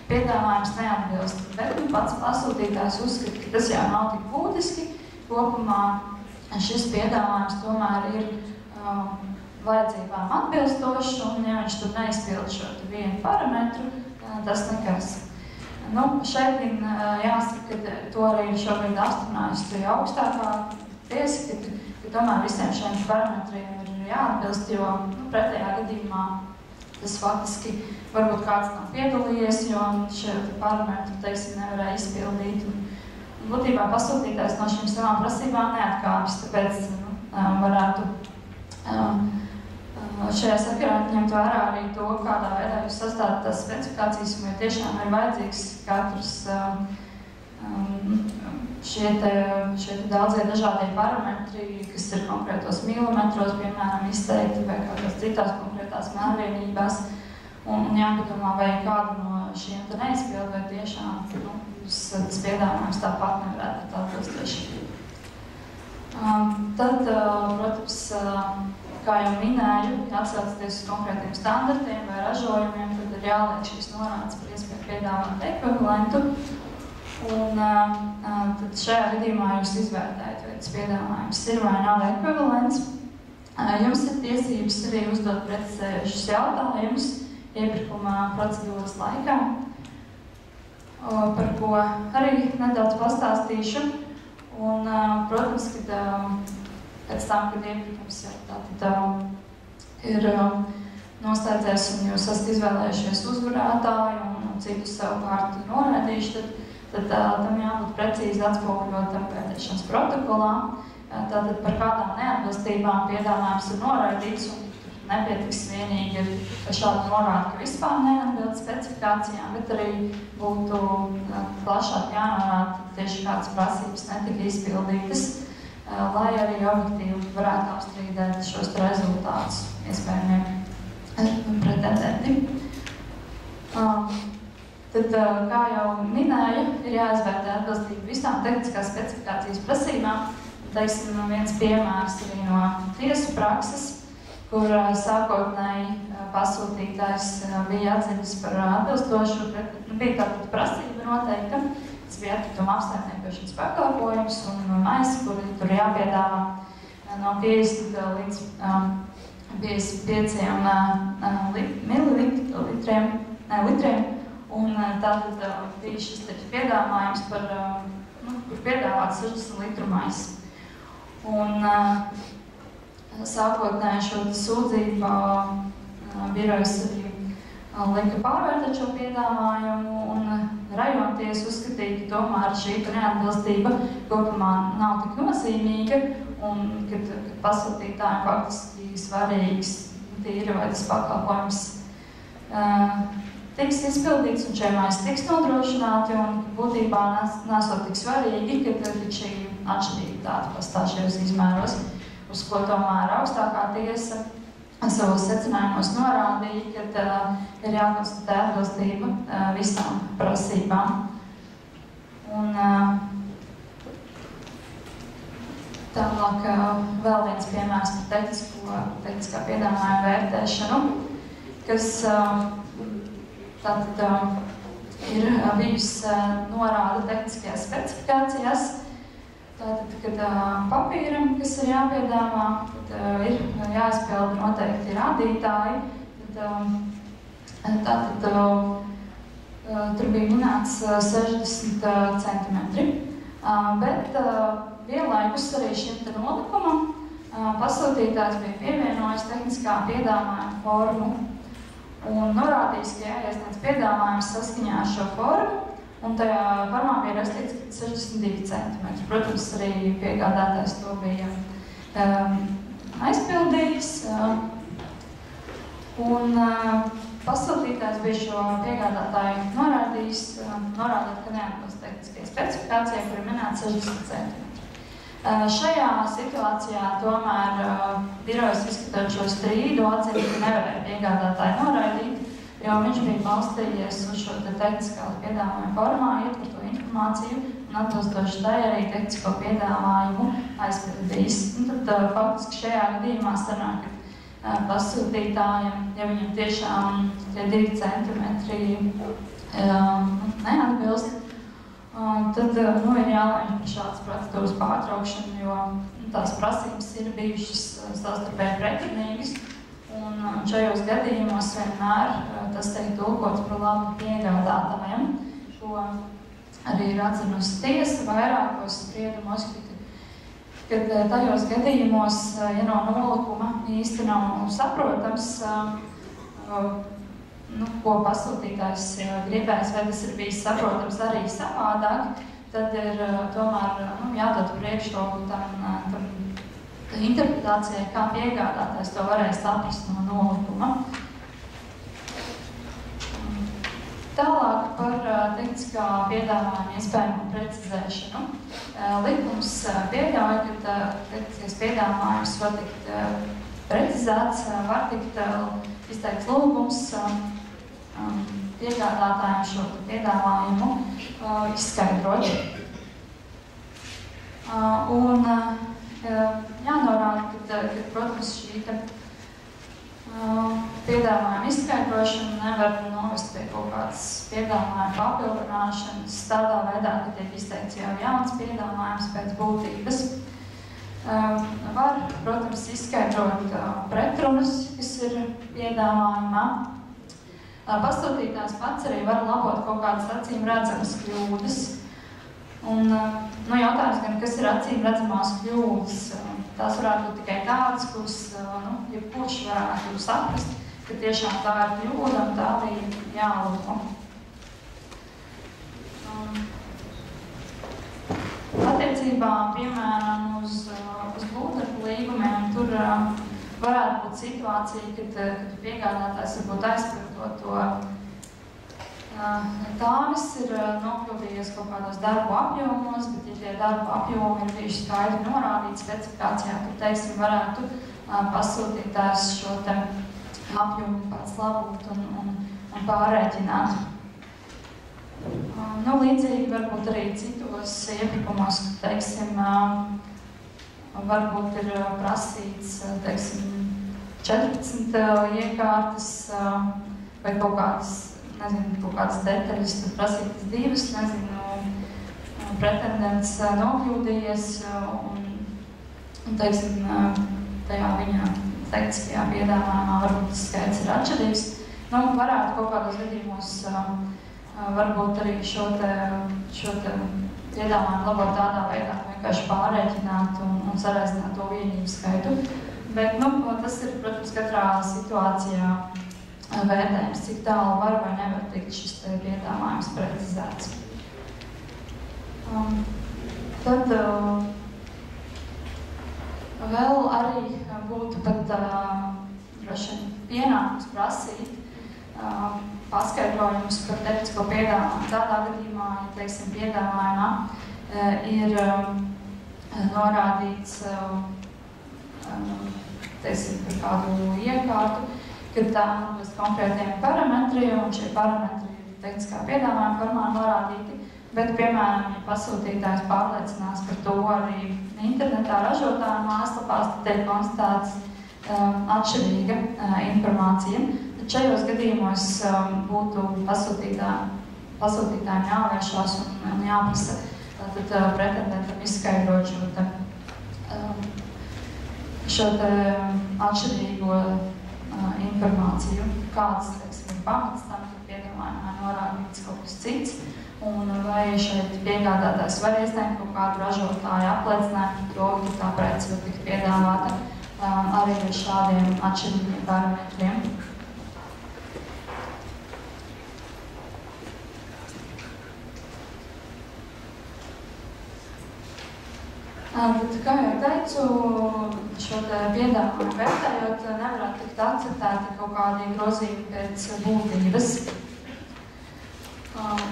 piedāvājums neatbilst, bet pats pasūtītājs uzskata, ka tas jau nav tik būtiski. Kopumā šis piedāvājums tomēr ir vajadzībām atbilstošs, un ja viņš tur neizpild šo vienu parametru, tas nekas. Nu, šeit jāsaka, ka to arī šobrīd apstiprinājusi augstākā tiesa, ka tomēr visiem šiem parametriem ir jāatbilst, jo pretējā gadījumā tas faktiski varbūt kāds nav piedalījies, jo šie parametri, teiksim, nevarēja izpildīt. Būtībā pasūtītājs no šīm savām prasībām neatkāpjas, tāpēc varētu šajā sakarā ņemt vērā arī to, kādā veidā jūs sastādat tās specifikācijas, un jo tiešām ir vajadzīgs katrs šie daudzie dažādie parametri, kas ir konkrētos milimetros, piemēram, izteikti vai kādās citās konkrētās mērvienībās. Un jāpadomā, vai kādu no šiem te neizpild, vai tiešām tas piedāvājums tāpat nevarētu būt atbilstoši. Tad, protams, kā jau minēju, atsaucoties uz konkrētiem standartiem vai ražojumiem, tad ir jāliek šīs norādes par iespēju piedāvāt ekvivalentu. Un tad šajā gadījumā jūs izvērtējat, vai tas piedāvājums ir vai nav ekvivalents. Jums ir tiesības arī uzdot precizējušus jautājumus iepirkuma procedūras laikā, par ko arī nedaudz pastāstīšu. Un, protams, kad pēc tam, kad iepirkums ir noslēdzies un jūs esat izvēlējušies uzvarētāju un citus savukārt noraidījuši, tad tam jābūt precīzi atspoguļotam vērtēšanas protokolā. Tātad par kādām neatbilstībām piedāvājums ir noraidīts un nepietiks vienīgi ar šādu norādi, ka vispār neatbilst specifikācijām, bet arī būtu plašāk jānorāda tieši kādas prasības netika izpildītas, lai arī objektīvi varētu apstrīdēt šos rezultātus iespējamiem pretendentiem. Tad, kā jau minēju, ir jāizvērtē atbilstība visām tehniskās specifikācijas prasībām. Teiksim, viens piemērs arī no tiesu prakses, kur sākotnēji pasūtītājs bija atzīts par atbilstošu, bija tātad prasība noteikta, tas bija atkrituma apsaimniekošanas pakalpojums un maisi, kuri tur jāpiedāvā no 50 līdz 55 litriem. Un tātad bija šis piedāvājums par, kur piedāvāt 60 litru maisi. Un sākotnēji šo sūdzību birojas arī lika pārvērtēt šo piedāvājumu, un rajontiesa uzskatīja, ka tomēr šī neatbilstība kopumā nav tik nozīmīga, un kad pasūtītājiem faktiski svarīgs tīri, vai tas pakalpojums tiks izpildīts un šie maisi tiks nodrošināti, un būtībā nesot tik svarīgi, ka tik šī atšķirība pastāv šajos izmēros, uz ko tomēr augstākā tiesa savos secinājumos norādīja, ka ir jākonstatē atbilstība visām prasībām. Un tālāk vēl viens piemērs par tehniskā piedāvājuma vērtēšanu, kas tātad ir bijusi norāda tehniskajās specifikācijās. Tātad, kad papīram, kas ir jāpiedāvā, tad ir jāizpilda noteikti rādītāji. Tātad tur bija minēts 60 centimetri. Bet vienlaikus arī šim te nolikumam pasūtītājs bija pievienojis tehniskā piedāvājuma formu un norādījis, ka jāiesniedz piedāvājums saskaņā ar šo formu, un tajā formā bija rakstīts, ka 62 centimetri. Protams, arī piegādātājs to bija aizpildījis. Un pasūtītājs bija šo piegādātāju norādījis, norādot, ka neatbilst tehniskajai specifikācijai, kur ir minēts 60 cm. Šajā situācijā tomēr birojas izskatot šo strīdu atzina, ka nevarēja piegādātāju noraidīt, jo viņš bija balstījies uz šo tehniskā piedāvājuma formā, ietverto informāciju un atbilstoši tai arī tehnisko piedāvājumu aizpildījis. Tad faktiski šajā gadījumā sanāk, ka pasūtītājiem, ja viņam tiešām tie 2 centimetri neatbilst, tad ir jālēm par šādas procedūras pārtraukšanu, jo tās prasības ir bijušas savstarpēji pretrunīgas, un šajos gadījumos vienmēr tas tiek tulkots par labu piegādātājiem, ko arī ir atzinusi tiesa vairākos spriedumos, kad tajos gadījumos, ja no nolikuma īsti nav saprotams, ko pasūtītājs gribēs, vai tas ir bijis saprotams arī savādāk, tad ir tomēr jādod priekšroku tam interpretācijai, kā piegādātājs to varēs saprast no nolikuma. Tālāk par tehniskā piedāvājuma iespējamu precizēšanu. Likums pieļauj, ka tehniskais piedāvājums var tikt precizēts, var tikt izteikts lūgums piegādātājiem šo piedāvājumu izskaidrot. Un jānorāda, ka, protams, šī piedāvājuma izskaidrošana nevar novest pie kaut kādas piedāvājuma papildināšanas tādā veidā, ka tiek izteikts jau jauns piedāvājums pēc būtības. Var, protams, izskaidrot pretrunas, kas ir piedāvājumā. Pasūtītājs pats arī var labot kaut kādas acīm redzamas kļūdas. Un jautājums gan, kas ir acīm redzamās kļūdas? Tās varētu būt tikai tādas, kuras jebkurš varētu saprast, ka tiešām tā ir kļūda un tā bija jālabo. Attiecībā, piemēram, uz būvdarbu līgumiem, tur varētu būt situācija, kad piegādātājs varbūt aizpratot to tāvis ir nokļuvies kaut kādos darbu apjomos, bet ja tie darbu apjomi ir bijuši skaidri norādīti specifikācijā, tad, teiksim, varētu pasūtītājs šo te apjomu pats labot un pārrēķināt. Līdzīgi varbūt arī citos iepirkumos, teiksim, varbūt ir prasīts, teiksim, 14 iekārtas vai kaut kādas detaļas, tad prasītas 2, pretendents nokļūdījies un teiksim, tajā viņa tehniskajā piedāvājumā varbūt tas skaits ir atšķirīgs. Varētu kaut kādos gadījumos varbūt arī šo piedāvājumu labot tādā veidā, vienkārši pārrēķināt un sareizināt to vienību skaitu. Bet tas ir, protams, katrā situācijā vērtējums, cik tālu var vai nevar tikt šis piedāvājums precizēts. Tad vēl arī būtu pat pienākums prasīt paskaidrojumus par tehnisko piedāvājumu. Tādā gadījumā, ja, teiksim, piedāvājumā ir norādīts, teiksim, par kādu iekārtu, kad tā atbilst konkrētiem parametriem, un šie parametri ir tehniskā piedāvājuma formā norādīti, bet, piemēram, ja pasūtītājs pārliecinās par to arī internetā ražotāju mājaslapās, tad tiek konstatēts atšķirīga informācija. Tad šajos gadījumos būtu pasūtītājiem jāvēršās un jāprasa pretendentam izskaidrot šo atšķirīgo informāciju, kāds, teiksim, ir pamats tam, ka piedāvājumā norādīts kaut kas cits, un vai šeit piegādātājs var iesniegt kaut kādu ražotāju apliecinājumu par to, ka tā prece var tikt piedāvāta arī ar šādiem atšķirīgiem parametriem. Tad, kā jau teicu, šo piedāvājumu vērtējot, nevarētu tikt akceptēti kaut kādi grozījumi pēc būtības.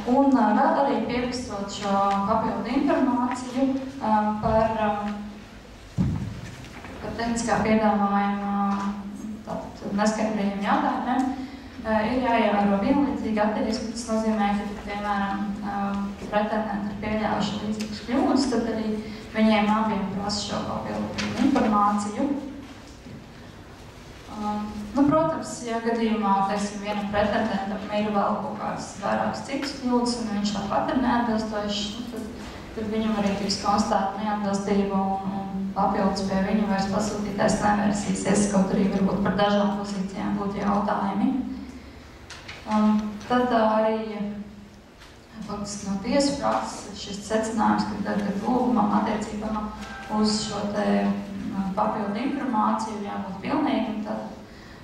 Un vēl arī pierakstot šo papildu informāciju par tehniskā piedāvājuma neskaidriem jautājumiem, ir jāievēro vienlīdzīgi attieksme. Tas nozīmē, ka, piemēram, pretendenti ir pieļāvuši līdzīgas kļūdas, tad arī viņiem abiem prasa šo papildu informāciju. Protams, ja gadījumā, teiksim, vienam pretendentam ir vēl kaut kādas vairākas citas kļūdas un viņš tāpat ir neatbilstošs, tad viņam arī tiks konstatēta neatbilstība un papildus pie viņa vairs pasūtītais nevērsīsies, kaut arī varbūt par dažām pozīcijām būtu jautājumi. Tad arī faktiski no tiesu prakses šis secinājums, ka lūgumam attiecībā uz šo papildu informāciju jābūt pilnīgam, tad,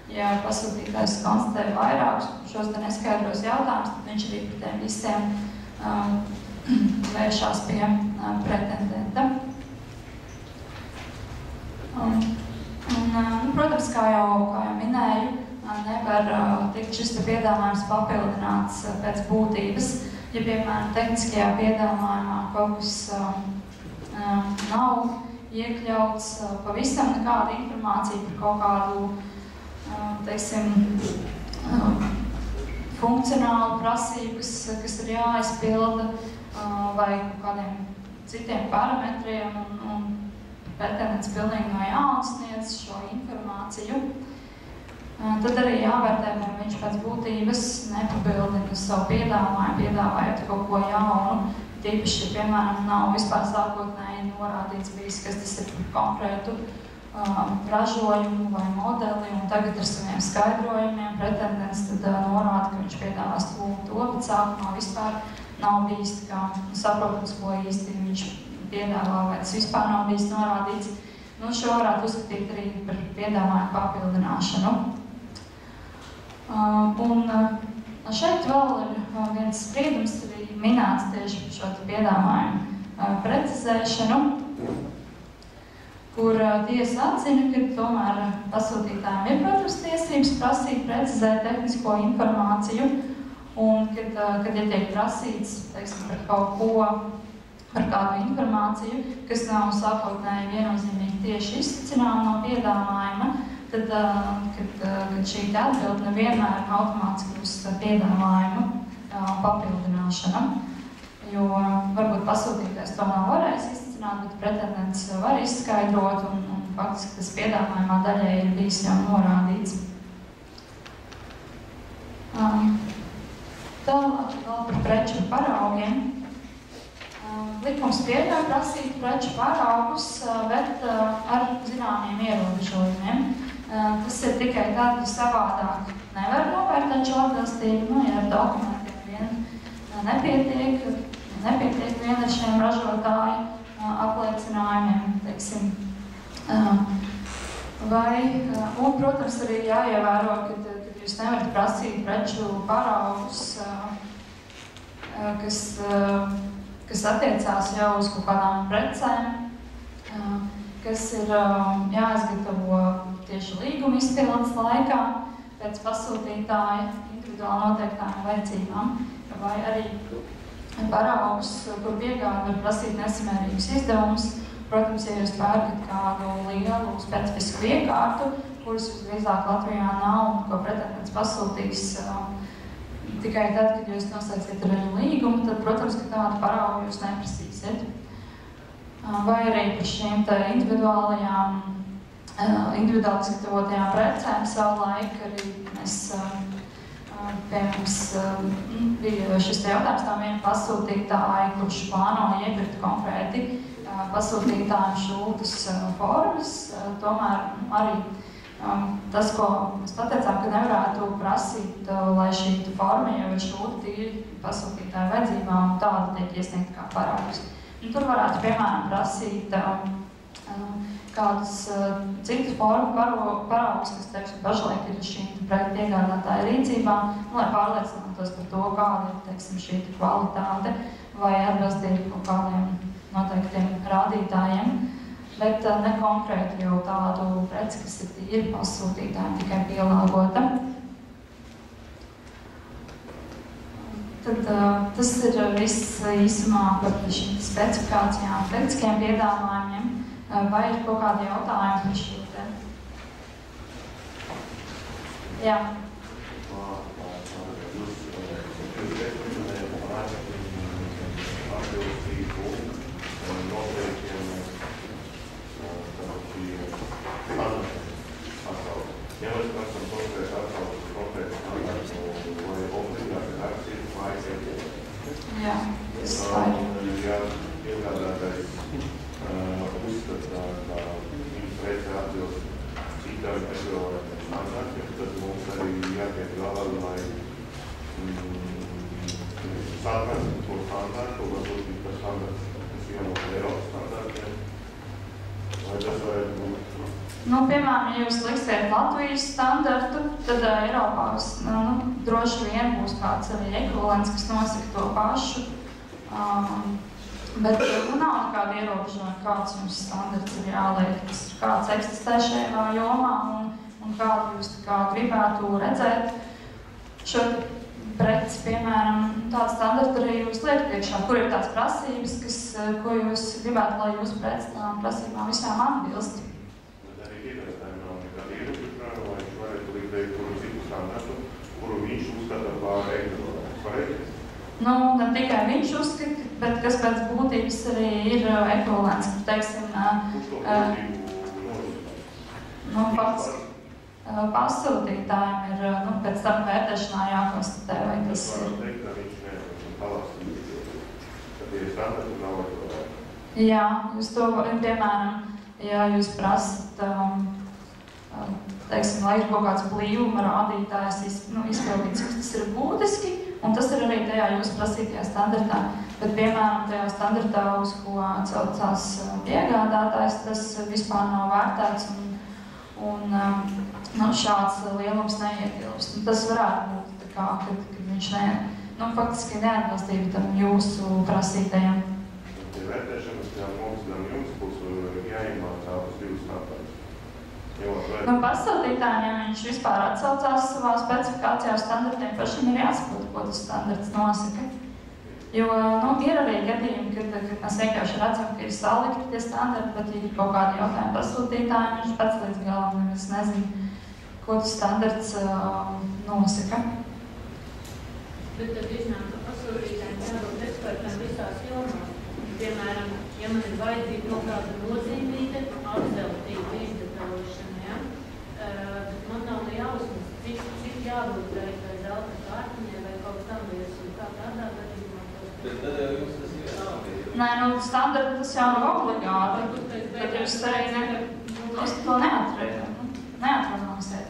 ja pasūtītājs konstatē vairākus šos neskaidros jautājumus, tad viņš arī par tiem visiem vēršās pie pretendenta. Protams, kā jau minēju, nevar tikt šis piedāvājums papildināts pēc būtības. Ja, piemēram, tehniskajā piedāvājumā kaut kas nav iekļauts pavisam nekāda informācija par kaut kādu, teiksim, funkcionālu prasību, kas ir jāizpilda, vai kādiem citiem parametriem, un pretendents pilnīgi no jauna sniedz šo informāciju. Tad arī jāvērtē, vai viņš pēc būtības nepapildina savu piedāvājumu, piedāvājot kaut ko jaunu. Tīpaši, piemēram, nav vispār sākotnēji norādīts bijis, kas tas ir par konkrētu ražojumu vai modeli, un tagad ar saviem skaidrojumiem pretendents tad norāda, ka viņš piedāvās to, bet sākumā vispār nav bijis saprotams, ko īsti viņš piedāvā, vai tas vispār nav bijis norādīts. Šo varētu uzskatīt arī par piedāvājumu papildināšanu. Un šeit vēl ir viens spriedums, arī minēts tieši par šo piedāvājumu precizēšanu, kur tiesa atzina, ka tomēr pasūtītājiem ir, protams, tiesības prasīt precizēt tehnisko informāciju, un kad ja tiek prasīts, teiksim, par kaut ko, par kādu informāciju, kas nav sākotnēji viennozīmīgi tieši izsacinām no piedāvājuma, tad, kad šī atbilde nevienmēr automātiski uz piedāvājumu papildināšana, jo varbūt pasūtītājs to nav varējis izsacināt, bet pretendents var izskaidrot, un faktiski tas piedāvājumā daļai ir bijis jau norādīts. Tālāk vēl par preču paraugiem. Likums pieļauj prasīt preču paraugus, bet ar zināmiem ierobežojumiem. Tas ir tikai tad, ka savādāk nevar novērtēt šo atbilstību, ja ar dokumentiem vien nepietiek vien ar šiem ražotāju apliecinājumiem, teiksim. Un, protams, arī jāievēro, ka jūs nevarat prasīt preču paraugus, kas attiecās jau uz kaut kādām precēm, kas ir jāizgatavo tieši līguma izpildes laikā pēc pasūtītāja individuāli noteiktām vajadzībām, vai arī paraugus, kur piegāde var prasīt nesamērīgus izdevumus. Protams, ja jūs pērkat kādu lielu specifisku iekārtu, kuras visdrīzāk Latvijā nav un ko pretendents pasūtīs tikai tad, kad jūs noslēgsiet ar viņu līgumu, tad, protams, ka tādu paraugu jūs neprasīsiet. Vai arī par šīm individuāli izgatavotajām precēm savu laiku arī mēs, bija šis jautājums no viena pasūtītāja, kurš plāno iepirkt konkrēti pasūtītājiem šūtas formas. Tomēr arī tas, ko mēs pateicām, ka nevarētu prasīt, lai šī forma jau ir šūta tīri pasūtītāju vajadzībām, un tāda tiek iesniegta kā paraugs. Tur varētu, piemēram, prasīt kādas citas formu paraugs, kas, teiksim, pašlaik ir šīm projektu iegādātāju rīcībā, lai pārliecinātos par to, kāda ir, teiksim, šī kvalitāte vai atbilstība kaut kādiem noteiktiem rādītājiem. bet ne konkrēti jau tādu preci, kas ir tīri pasūtītājiem, tikai pielāgota. Tad tas ir viss īsumā par šīm specifikācijām, tehniskiem piedāvājumiem. Vai ir kaut kādi jautājumi par šo te? Jā. Jā, tas ir. Ja iegādātais uzskata, ka viņas prece atbilst citām ekvivalentiem standartiem, tad mums arī jātiek galā, lai saprastu to standartu, varbūt par standartu, kas jānāk Eiropas standartiem. Vai tas varētu būt? Piemēram, ja jūs liksiet Latvijas standartu, tad Eiropā droši vien būs kāds arī ekvivalents, kas nosaka to pašu. Bet nav nekāda ierobežojuma, kāds jums standarts ir jāliek, kāds eksistē šajā jomā un kādu jūs gribētu redzēt. Šo preci, piemēram, tādu standartu arī jūs liekat priekšā, kur ir tās prasības, ko jūs gribētu, lai jūs preci tām prasībām visām atbilst. Kuru viņš uzskata par ekvivalents. Ne tikai viņš uzskata, bet kas pēc būtības arī ir ekvivalents, kur, teiksim, pasūtītājiem ir, pēc tam vērtēšanā jākonstatē, vai tas ir. Jā, jūs to, piemēram, ja jūs prasat, teiksim, lai ir kaut kāds blīvuma rādītājs izpildīts, tas ir būtiski, un tas ir arī tajā jūs prasītajā standartā. Bet, piemēram, tajā standartā, uz ko celcās piegādātājs, tas vispār nav vērtēts, un šāds lielums neietilpst. Tas varētu būt tā kā, kad viņš faktiski neatbilstība tam jūsu prasītajam. Vērtēšanas mums gan jums būs jāiemācā uz divus standartus. Pasūtītājiem, ja viņš vispār atsaucās savā specifikācijā uz standartiem, pašam ir jāsaprot, ko tas standarts nosaka. Jo ir arī gadījumi, kad mēs vienkārši redzam, ka ir salikti tie standarti, bet ja ir kaut kādi jautājumi pasūtītājiem, viņš pats līdz galam nemaz nezina, ko tas standarts nosaka. Bet tad iznāk, ka pasūtītājiem jābūt ekspertiem visās jomās. Piemēram, ja man ir vajadzīga kaut kāda nozīmīga apzeltība izdetaļošana, bet man nav jāuzmas, cik jābūt vai zelta kārtiņai vai kaut tam vies, un kā tādā gadījumā. Bet tad jau jums tas ir jābūt. Nē, standarti tas jau nav obligāti, bet jūs arī jūs to neatrunāsiet.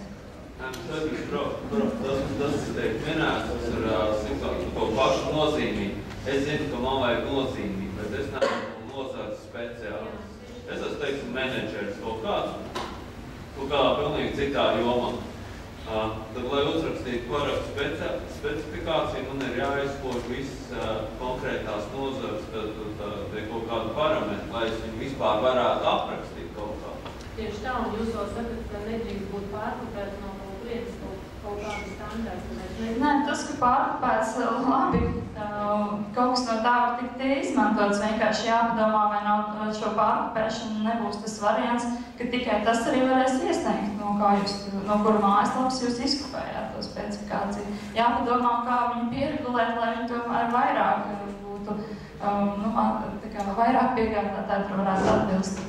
Tas ir teikt minēts, tas ir to pašu nozīmīgi. Es zinu, ka man vajag nozīmīgi, bet es neesmu nozādes speciālists. Es esmu, teiksim, menedžeris kaut kādā pilnīgi citā jomā. Tad, lai uzrakstītu korektu specifikāciju, man ir jāizkož visas konkrētās nozares, tad kaut kādu parametru, lai es viņu vispār varētu aprakstīt kaut kā. Tieši tā, un jūs vēl sakat, ka nedrīkst būt pārkopēts no kaut vienas kaut kādu standārtu. Nē, tas, ka pārkopēts labi, kaut kas no tā var tikt izmantots. Vienkārši jāpadomā, vai nav šo pārkopēšanu nebūs tas variants, ka tikai tas arī varēs iesniegt, no kura mājaslapas jūs izkopējāt to specifikāciju. Jāpadomā, kā viņu pieregulēt, lai viņi tomēr vairāk būtu, vairāk piegādātāji tur varētu atbilst.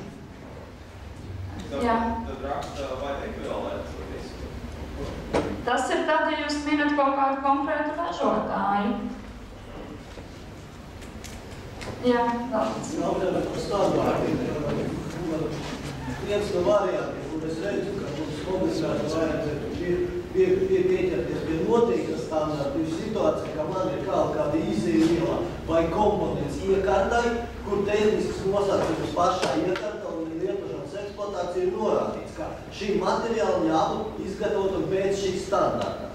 Tad raksta vai ekvivalents vai visu? Tas ir tad, ja jūs minat kaut kādu konkrētu ražotāju. Jā, daudz. Jautājums par standārtiem. Viens no variantiem, un es redzu, ka mums obligāti vajadzētu pieķerties pie noteikta standārta, ir situācija, ka man ir kāda izēviela vai komponents iekārtai, kur tehnisks nosacījums pašā iekārtā un lietošanas eksploatācija ir norādīts, ka šī materiāla jābūt izgatavotam pēc šī standārta.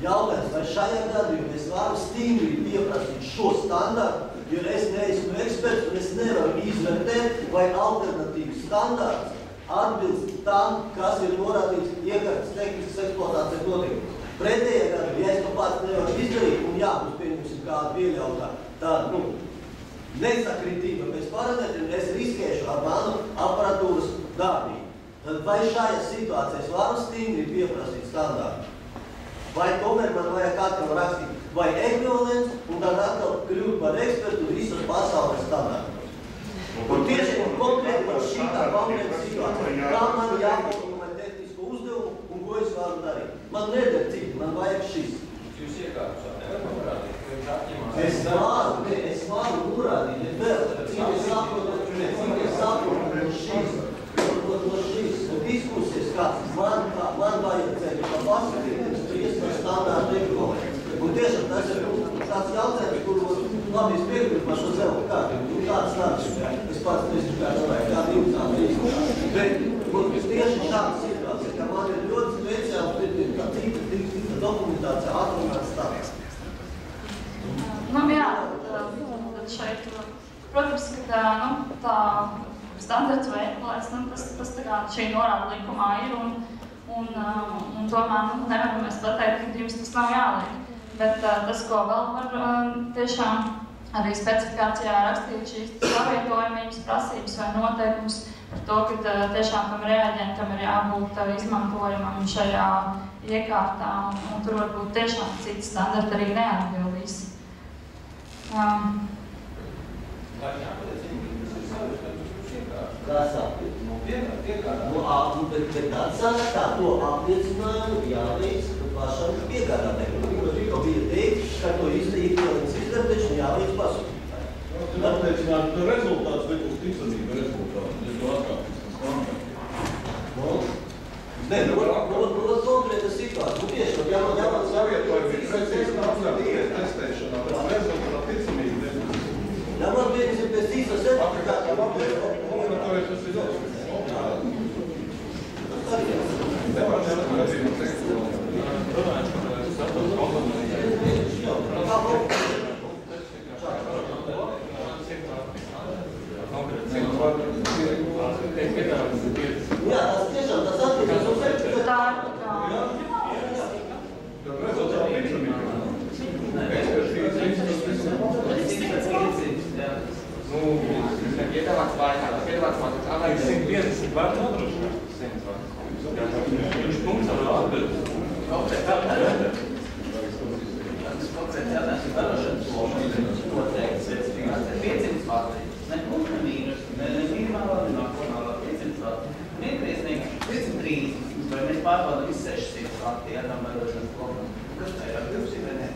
Jautājums, vai šajā gadījumā es varu stingri pieprasīt šo standārtu, jo es neesmu eksperts un es nevaram izvērtēt, vai alternatīvas standārts atbilst tam, kas ir norādīts iekārtas tehniskas eksploatācijas noteikumos. Pretējā gadījumā, ja es to pats nevaru izdarīt, un jā, mums pieņemsim kādu pieļautā tādu, nesakritība pēc parametriem, es riskēšu ar manu aparatūras darbību. Tad vai šajā situācijā es varu stingri pieprasīt standārtu? Vai tomēr man vajag katram rakstīt vai ekvivalents, un tad atkal kļūt par ekspertu visas pasaules standārtos? Un tieši konkrēti par šitā konkrēta situācija, kā man jāformulē tehnisko uzdevumu un ko es varu darīt. Man neder citi, man vajag šis. Jūs iekārtus nevaram norādīt, ka jūs atņemāt? Es varu norādīt, vēl, cik es saprotu no šīs diskusijas, kā man vajadzēja pa paskatīt, par standārtu ekvivalentu. Un tiešām tas ir tāds jautājums, kur labi es piekrītu par šo zelta kārtību. Tāds nāks, es pats nesu kā domāju, kā divtām rīzumā. Bet tieši šāda situācija, ka man ir ļoti speciāli cita dokumentācija atrunāts tāds. Jā, tad šeit, protams, ka tā standarts veiklēs, tas tā kā šī norāda likumā ir un tomēr nevaram mēs pateikt, ka jums tas nav jāliek. Bet tas, ko vēl var tiešām arī specifikācijā rakstīt šīs savietojamības prasības vai noteikums par to, ka tiešām tam reaģentam ir jābūt izmantojamam šajā iekārtā un tur varbūt tiešām citi standarti arī neatbildīs. Kas apliecinājumu? Bet atsaka tā to apliecinājumu jāveic pašam piegādātājiem. Tikko bija teikt, ka to ikvienas izvērtēšana jāveic pasūtītājiem. Tad apliecināt rezultāts vai uz ticamība rezultāts, ja to atkāpjas tas standarts. Nē, konkrēta situācija. Tieši, ja man savietojumi ir precīzi apkārt testēšanā, bet rezultātā ticamība nebūs. Ja man vienas ir pēc īsa certifikāta, tas ir ļoti. Jā, tas tiešām tas attiecas uz certifikātu. Piedāvāts mācības, kā 150 var nodrošināt 100 vārds. Viņš punkts var atbild. Konkrēti jautājums ir darošanas lošanas noteikti specifikācija 500 vārds. Ne plus, ne mīnus, ne minimālā, ne maksimālā 500 vārds. Un iepriesnieks 530, vai mēs pārbaudām visu 600 vārds ietam darošanas lošanas. Kas tā ir atbilstīgi vai ne?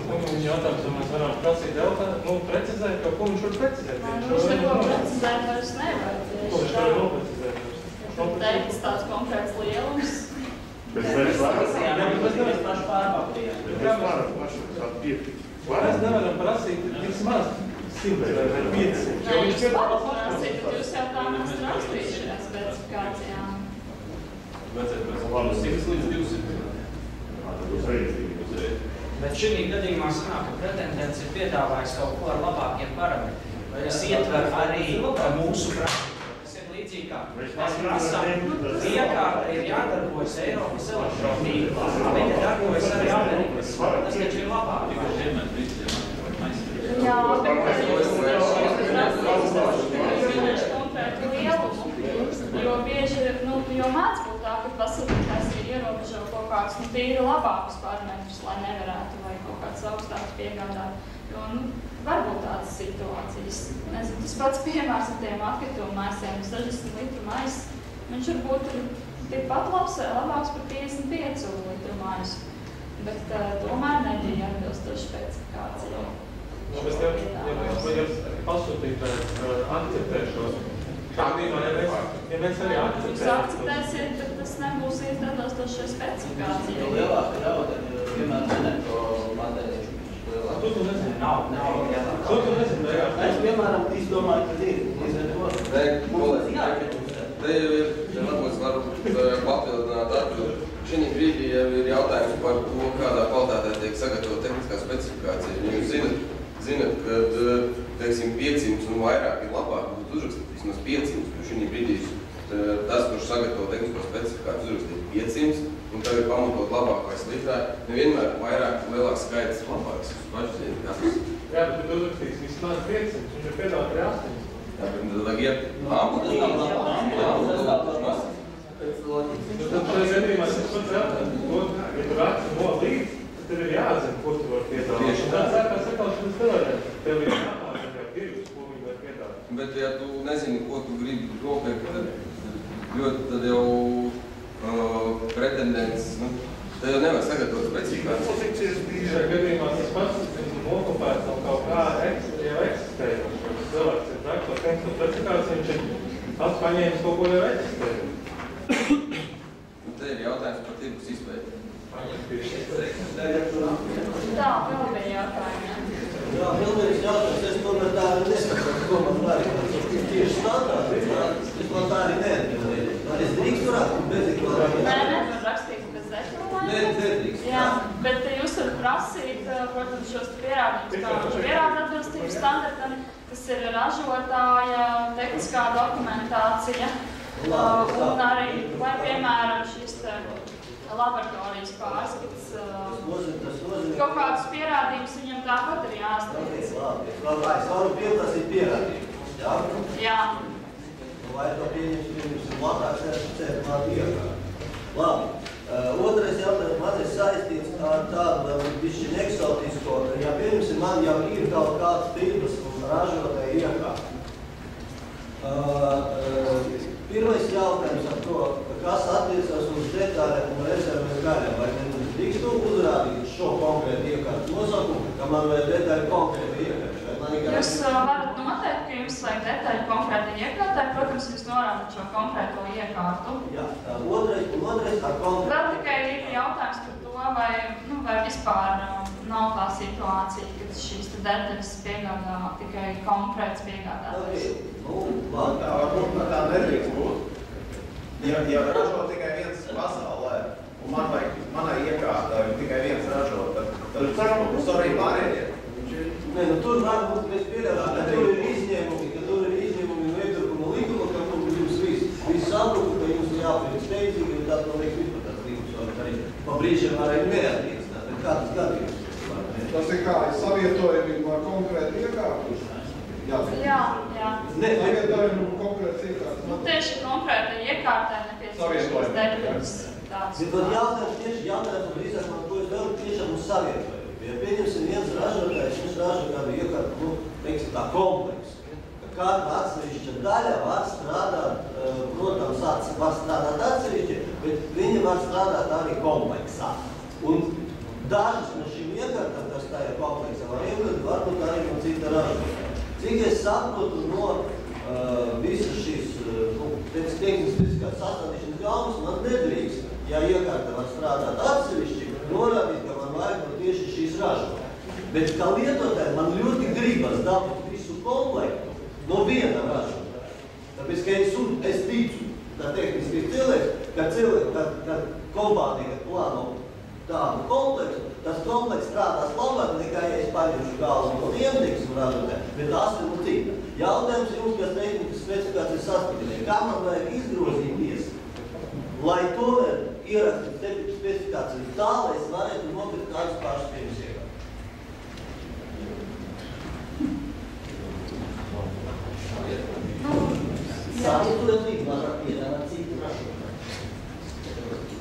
Un jautājums, vai mēs varam prasīt precizēt, ko viņš var precizēt? Viņš neko precizēt vairs nevar. Ko viņš var noprecizēt? Teikts tāds konkrēts lielums. Bet mēs varam. Mēs paši pārbaudījām. Mēs nevaram prasīt vismaz 100 vai 500. Nē, jūs varat prasīt, bet jūs jau tā nesat rakstījuši šajā specifikācijā. Vajadzētu pēc 100 līdz 200. Tas būs vajadzīgi. Bet šī gadījumā sanāk, ka pretendents ir piedāvājis kaut ko ar labākiem parametriem. Tas ietver arī mūsu praktiku. Tas ir līdzīgi kā mēs prasām, iekārta ir jādarbojas Eiropas elektrotīklā, bet ir darbojas arī Amerikas. Tas taču ir labāk. Jā, bet jūs konkrētu lielumu, jo bieži, jo mēdz būt tā, ka pasūtītājs ir ierobežo kaut kādus tīri labākus parametrus, lai nevarētu vai kaut kāds augstāks piegādāt. Jo, varbūt tādas situācijas. Nezinu, tas pats piemērs ar tiem atkritumu maisiem, 60 litru mais, viņš varbūt ir tikpat labāks par 55 litru maisu, bet tomēr nebija atbilstoši specifikācijai. Ja pasūtītāji akceptē šos, ja mēs arī akceptējam. Jūs akceptēsiet, bet tas nebūs atbilstoši specifikācijai. Jo lielāka jauda, piemēram, neto materiāļu. Tu nezini. Nav. Tu nezini. Es, piemēram, izdomāju, ka ir. Te jau ir, varbūt varu papildināt atbildi. Šī brīdī jau ir jautājums par to, kādā kvalitātē tiek sagatavota tehniskā specifikācija. Jūs zinat, ka, teiksim, 500 un vairāk ir labāk, būtu uzrakstīt vismaz 500, jo šī brīdī tas, kurš sagatavo tehnisko specifikāciju, uzrakstīt 500, un tagad pamatot labākais litrā, nevienmēr vairāk, lielāks skaits labāks. Paši zini, katrs. Jā, bet uzrakstīs vismaz 500, viņš ir piedāvāt arī 800. Jā, bet tad vajag iet ampuli. Tad šajā gadījumā es pats jautāju, ja tu raci no līdz, tad tev ir jāzina, ko tu var piedāvāt. Tieši tā. Tad sākās sakalšanas teorijā. Tev ir jāpārzina jau tirgus, ko viņi var piedāvāt. Bet, ja tu nezini, ko tu gribi nopirkt, tad jau pretendents, tad jau nevar sagatavot specifikāciju. Šajā gadījumā tas pats nokopēts no kaut kā jau eksistējošs. Cilvēks ir trakto tehnisko specifikāciju, viņš ir pats paņēmis kaut ko jau eksistējošu. Te ir jautājums par tirgus izpēti. Tā, vēl bija jautājumi. Jā, pilnīgs jautājums. Es tomēr tā arī neskatās, ko man darīt. Tieši standārts, es man tā arī neatbildēju. Es drīkstu rakstīt bez deklarācijas? Nē, nevar rakstīt bez deklarācijas. Nē, nedrīkst. Jā, bet jūs varat prasīt, protams, šos pierādījumus, kā pierāda atbilstības standartam, kas ir ražotāja, tehniskā dokumentācija, un arī, vai, piemēram, šis laboratorijas pārskats, kaut kādus pierādījumus viņam tāpat ir jāsniedz. Labi. Es varu pieprasīt pierādījumus, jā? Jā. Vai to pieņemsim labāk certificēt mātu iekārt? Labi. Otrais jautājums man ir saistīts ar tādu bišķiņu eksotisko, ja pieņemsim, man jau ir kaut kāds tirgus un ražotāja iekārt. Pirmais jautājums ar to, kas attiecas uz detaļām un rezerves gaļām, vai man drīkstu uzrādīt šo konkrētu iekārtu nosaukumu, ka man vajag detaļu konkrētu iekārtu? Jūs varat noteikt, ka jums vajag detaļu konkrēti iekārtai, protams, jūs norādat šo konkrēto iekārtu. Jā, otrais ar konkrētu. Vēl tikai ir jautājums par to, vai vispār nav tā situācija, ka šīs detaļas piegādā tikai konkrēts piegādātājs. Tā varbūt tā nedrīkst būt. Ja ražo tikai viens pasaulē, un manai iekārtai tikai viens ražo, tad būs arī pārējie. Nē, tur varbūt mēs pieļaušam, ka tur ir izņēmumi no iepirkuma līguma, ka jums viss saprot, ka jums ir jāpirkt steidzīgi, un tad man liekas vispār tāds līgums var arī pa brīžiem arī neattīstināt. Kā tas gadījums? Tas ir kā savietojumība ar konkrētu iekārtu? Jā. Savietojumība konkrētas iekārtas? Tieši konkrētai iekārtai nepieciešams detaļas tāds. Bet jautājums drīzāk man to es vēl tiešām uz savietojumību. Ja pieņemsim viens ražotājs, viņš ražo kādu iekārtu, teiksim tā kompleksu. Kāda atsevišķa daļa var strādāt, protams, var strādāt atsevišķi, bet viņa var strādāt arī kompleksā. Un dažas no šīm iekārtām, kas tā ir kompleksā, varbūt arī no cita ražotāja. Cik es saprotu no visas šīs tehniskas specifikācijas sastādīšanas galvas, man nedrīkst, ja iekārta var strādāt atsevišķi, norādīt, ka man vajag no tieši šīs ražotājas. Bet kā lietotāji man ļoti gribas dabūt visu komplektu no viena ražotāja. Tāpēc, ka es ticu, ka tehniski cilvēks, ka kompānija plāno tādu kompleksu, tas kompleks strādās labāk nekā, ja es paņemšu galvu no viendīgas ražotāja, bet tas ir cita. Jautājums jums, kas tehnikas specifikācijas saskatīšanai, kā man vajag izgrozīties, lai tomēr ierakstīt tehnikas specifikāciju tā, lai es varētu nopirkt kādus pašus pirms iekārtu. Savietojot līdz piedāvāt citu ražotāju.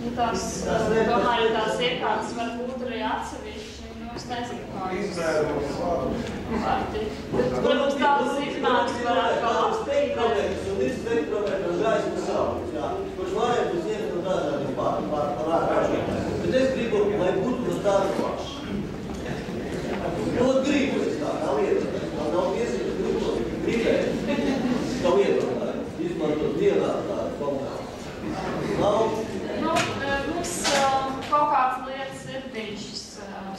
Tomēr tās iekārtas var būt arī atsevišķi, es nezinu, kā bet, protams, tādas izmēras var atkal spektrometrs un ir spektrometrs un gaismas saules, jā, kurš varētu uzņemt no dažādiem pārražotājiem. Bet es gribu, lai būtu no tāda paša. Gribu es tā lieta, man nav tiesības gribēt, kā lietotāji, izmantot vienā tādu komunikāciju. Mums kaut kādas lietas ir bijušas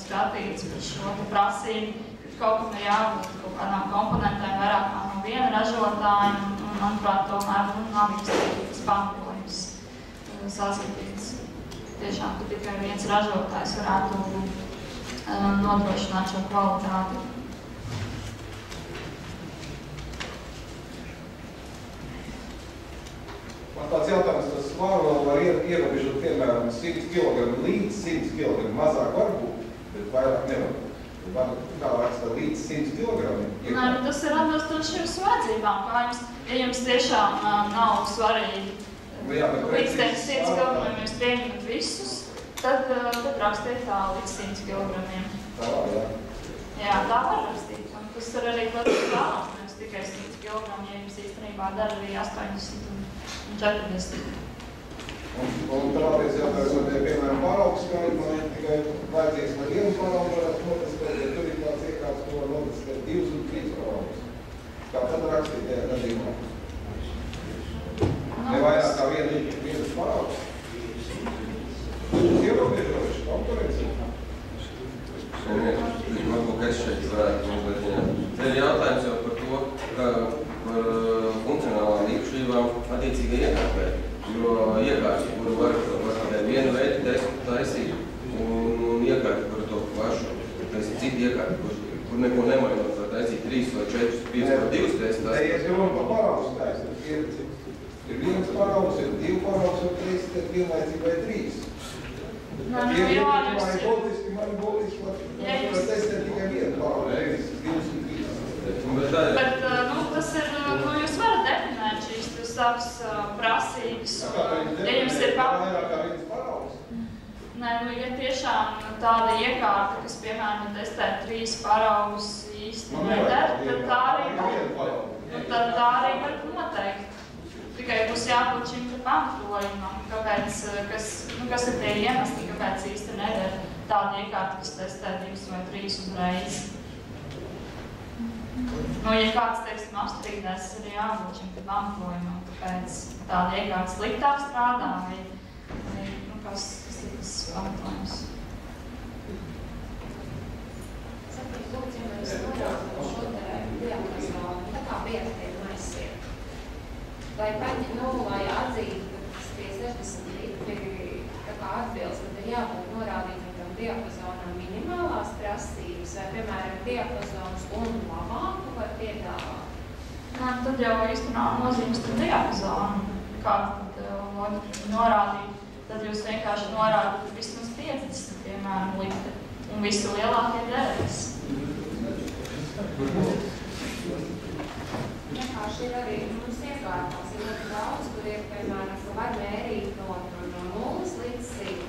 skatītas par šo prasību, ka kaut kam ir jābūt kaut kādām komponentēm vairāk no viena ražotāja, un manuprāt, tomēr nav izteikts pamatojums saskatīts. Tiešām, ka tikai viens ražotājs varētu nodrošināt šo kvalitāti. var ierobežot, piemēram, 100 kg līdz 100 kg mazāk var būt, bet vairāk nevar. Var tālāk līdz 100 kg. Nē, tas ir atbilstoši jūsu vajadzībām, kā jums, ja jums tiešām nav svarīgi līdz 100 kg, jūs pieņemat visus, tad rakstiet tā līdz 100 kg. Tā var, jā. Jā, tā var rakstīt. Un tas ir arī ļoti vēlams, nevis tikai 100 kg, ja jums īstenībā dara arī 80 un 40. Un tālreiz jautājums, vai piemēram paraugs skaļi, man tikai vajadzīgs vai vienu paraugu varētu notestēt, ja tur ir tāds iekārts, ko var notestēt 2 un 3 paraugus. Kā tad rakstīt tajā gadījumā? Ne vairāk kā vienas paraugus. Tas ierobežojuši konkurenci. Varbūt es šeit varētu mazliet viņā. Te ir jautājums jau par to, par funkcionālām īpašībām attiecīgai iekārtai. Jo iekārti, kuru var tikai vienu veidu testu taisīt, un iekārti par to pašu, taisīt citu iekārti, kur neko nemainot, var taisīt 3 vai 4, 5 vai 2 testu. Te ies runa par paraugus taisīt. Ir viens paraugs, ir 2 paraugs, un 3 vienlaicīgi vai 3. Man ir būtiski, lai testēt tikai vienu paraugu, nevis 2 un 3. Bet tas ir, jūs varat definēt šīs savas prasības. Ja jums ir vairāk kā viens paraugs? Nē, ja tiešām tāda iekārta, kas, piemēram, testē 3 paraugus īsti nedara, tad tā arī var noteikt. Tikai būs jābūt šim pamatojumam, kas ir tie iemesli, kāpēc īsti nedara tāda iekārta, kas testē 2 vai 3 uzreiz. Ja kāds, teiksim, apstrīdēs, ir jābūt šim pamatojumam, kāpēc tāda iekārta sliktāk strādā, vai kas ir tas pamatojums. Saprīt, lūdzu, ja mēs norādām šo te diapazonu, tā kā vietiem aizsiet. Lai atzītu, ka tas pie 60 litri tā kā atbilst, tad ir jābūt norādītam tam diapazonam minimālās prasības, vai, piemēram, diapazons un labāku var piedāvāt. Tad jau īstenībā nozīmes tam diapazonu, kā tad norādīt. Tad jūs vienkārši norādat vismaz 50, piemēram, litri, un visi lielākie 9. Vienkārši ir arī mums iekārtās, ir ļoti daudz, kur ir, piemēram, ka var mērīt no 0 līdz 100.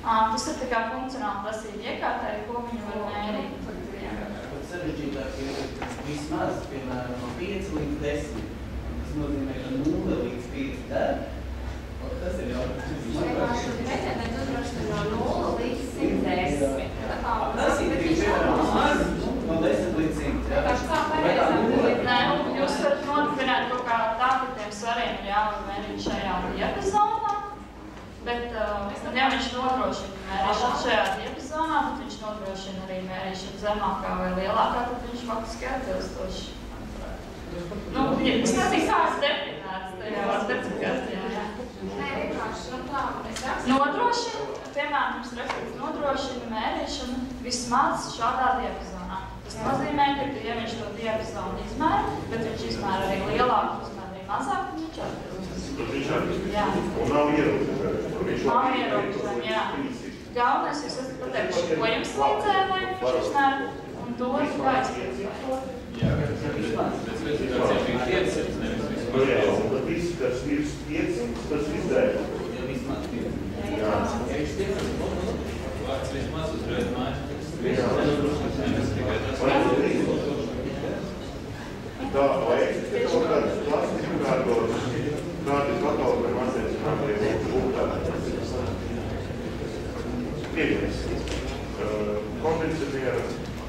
Tas ir tā kā funkcionāli prasība iekārtai, ko viņi var mērīt. Pat sarežģītāk ir vismaz, piemēram, no 5 līdz 10. Tas nozīmē, ka 0 līdz 5 dara. Tas ir jautājums. Vienkārši pretendenti nodrošina no 0 līdz 110. Prasīt ir piemēram no 10 līdz 100. Vienkārši kā pareizam ir. Nē, jūs varat nodefinēt kaut kā tā, ka tiem svariem ir jāvar mērīt šajā diapazonā, bet ja viņš nodrošina mērīšanu šajā diapazonā, tad viņš nodrošina arī mērīšanu zemākā vai lielākā, tad viņš faktiski atbilstoši. Es nezinu, kā es definēts tajā specifikācijā. Nē, vienkārši, tā, es rakstu. Nodrošina, piemēram, jums rakstīts nodrošina mērīšanu vismaz šādā diapazonā. Tas nozīmē, ka, ja viņš to diapazonu izmēra, bet viņš izmēra arī lielāku, izmēra arī mazāk, tad viņš atbilst. Jā. Un nav ierobežojumi. Nav ierobežojumi, jā. Galvenais, jūs esat pateikuši, ko jums vajadzēja, lai viņš izmēra, un to ir jāizpildīt. Jā, bet specifikācija bija 500, nevis vispār. Jā, un tad viss, kas ir 500, tas viss dēļ. Ja vismaz 500. Jā. Vārds vismaz uzreiz mājas. Tā, vai eksistē kaut kādas klasifikātoras, kādi patologiem atsecinājumiem būtā? Pirmais, kondicionēra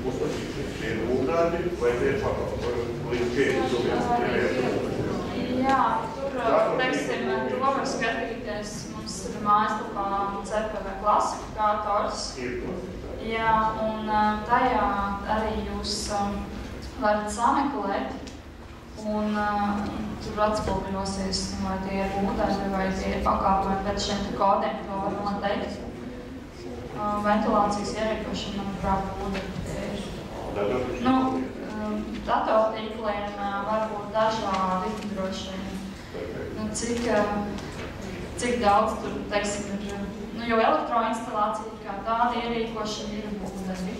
uztašīšanas. Tie ir būtādi vai tie ir patologiem līdz 40 Jā, tur, teiksim, to var skatīties. Mums ir mājaslapā CPV klasifikātors. Jā, un tajā arī jūs varat sameklēt, un tur atspoguļosies, vai tie ir būtādi, vai tie ir pakāpojumi pēc šiem kodiem, to var noteikt. Ventilācijas ierīkošana, manuprāt, būtu. Datortīkliem var būt dažādi droši vien. Cik cik daudz tur, teiksim, ir, nu, jo elektroinstalācija kā tāda ierīkošana ir būdami,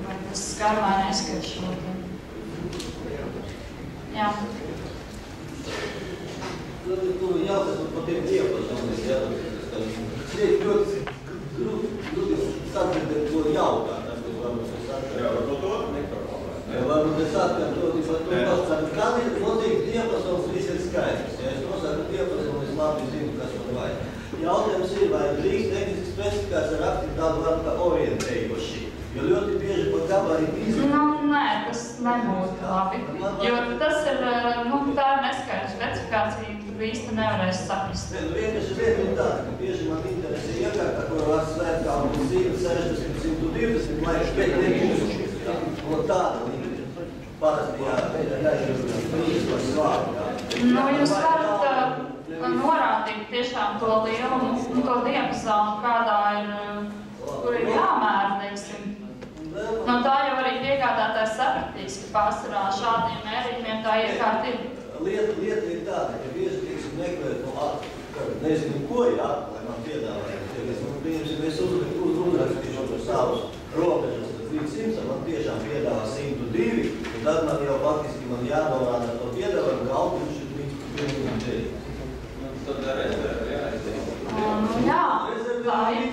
vai tas skar vai neskar šo te. Jā. Nu, jāsaka par tiem diapazoniem, jā. Šeit ļoti grūti sadzirdēt, ko jautā. Jā, varbūt to neproblemēt. Jā, varbūt es atkārtotu par to pašu. Kad ir noteikti diapazons, viss ir skaidrs. Ja es nosaku diapazonu, es labi zinu, kas man vajag. Jautājums ir, vai drīkst tehniski specifikācija rakstīt tādu vārdu kā orientējoši. Jo ļoti bieži par gabarītu izvēl. Nu, nē, tas nebūtu labi. Jo tas ir, nu, tā ir neskaidra specifikācija, tu īsti nevarēsi saprast. Nu, vienkārši lieta ir tāda, ka bieži man interesē iekārta, ko var svērt kā 160, 120, lai šeit nebūs. Un tāda līnija. Parasti jāizvirst brīdis vai svārdu. Nu, jūs varat norādīt tiešām to lielumu, to diapazonu, kādā ir, kur ir jāmēra, teiksim. No tā jau arī piegādātājs sapratīs, ka pārsvarā šādiem mērījumiem tā iekārta ir. Lieta ir tāda, ka bieži, teiksim, meklēt no nezinu ko, jā, lai man piedāvājumu. Es uzrakstīšu par savus robežas, tad 300, man tiešām piedāvā 102, un tad man jau faktiski man jānorāda to piedāvājumu, ka auguši līdz 109. Tad rezervi jāizdev. Jā, tā ir.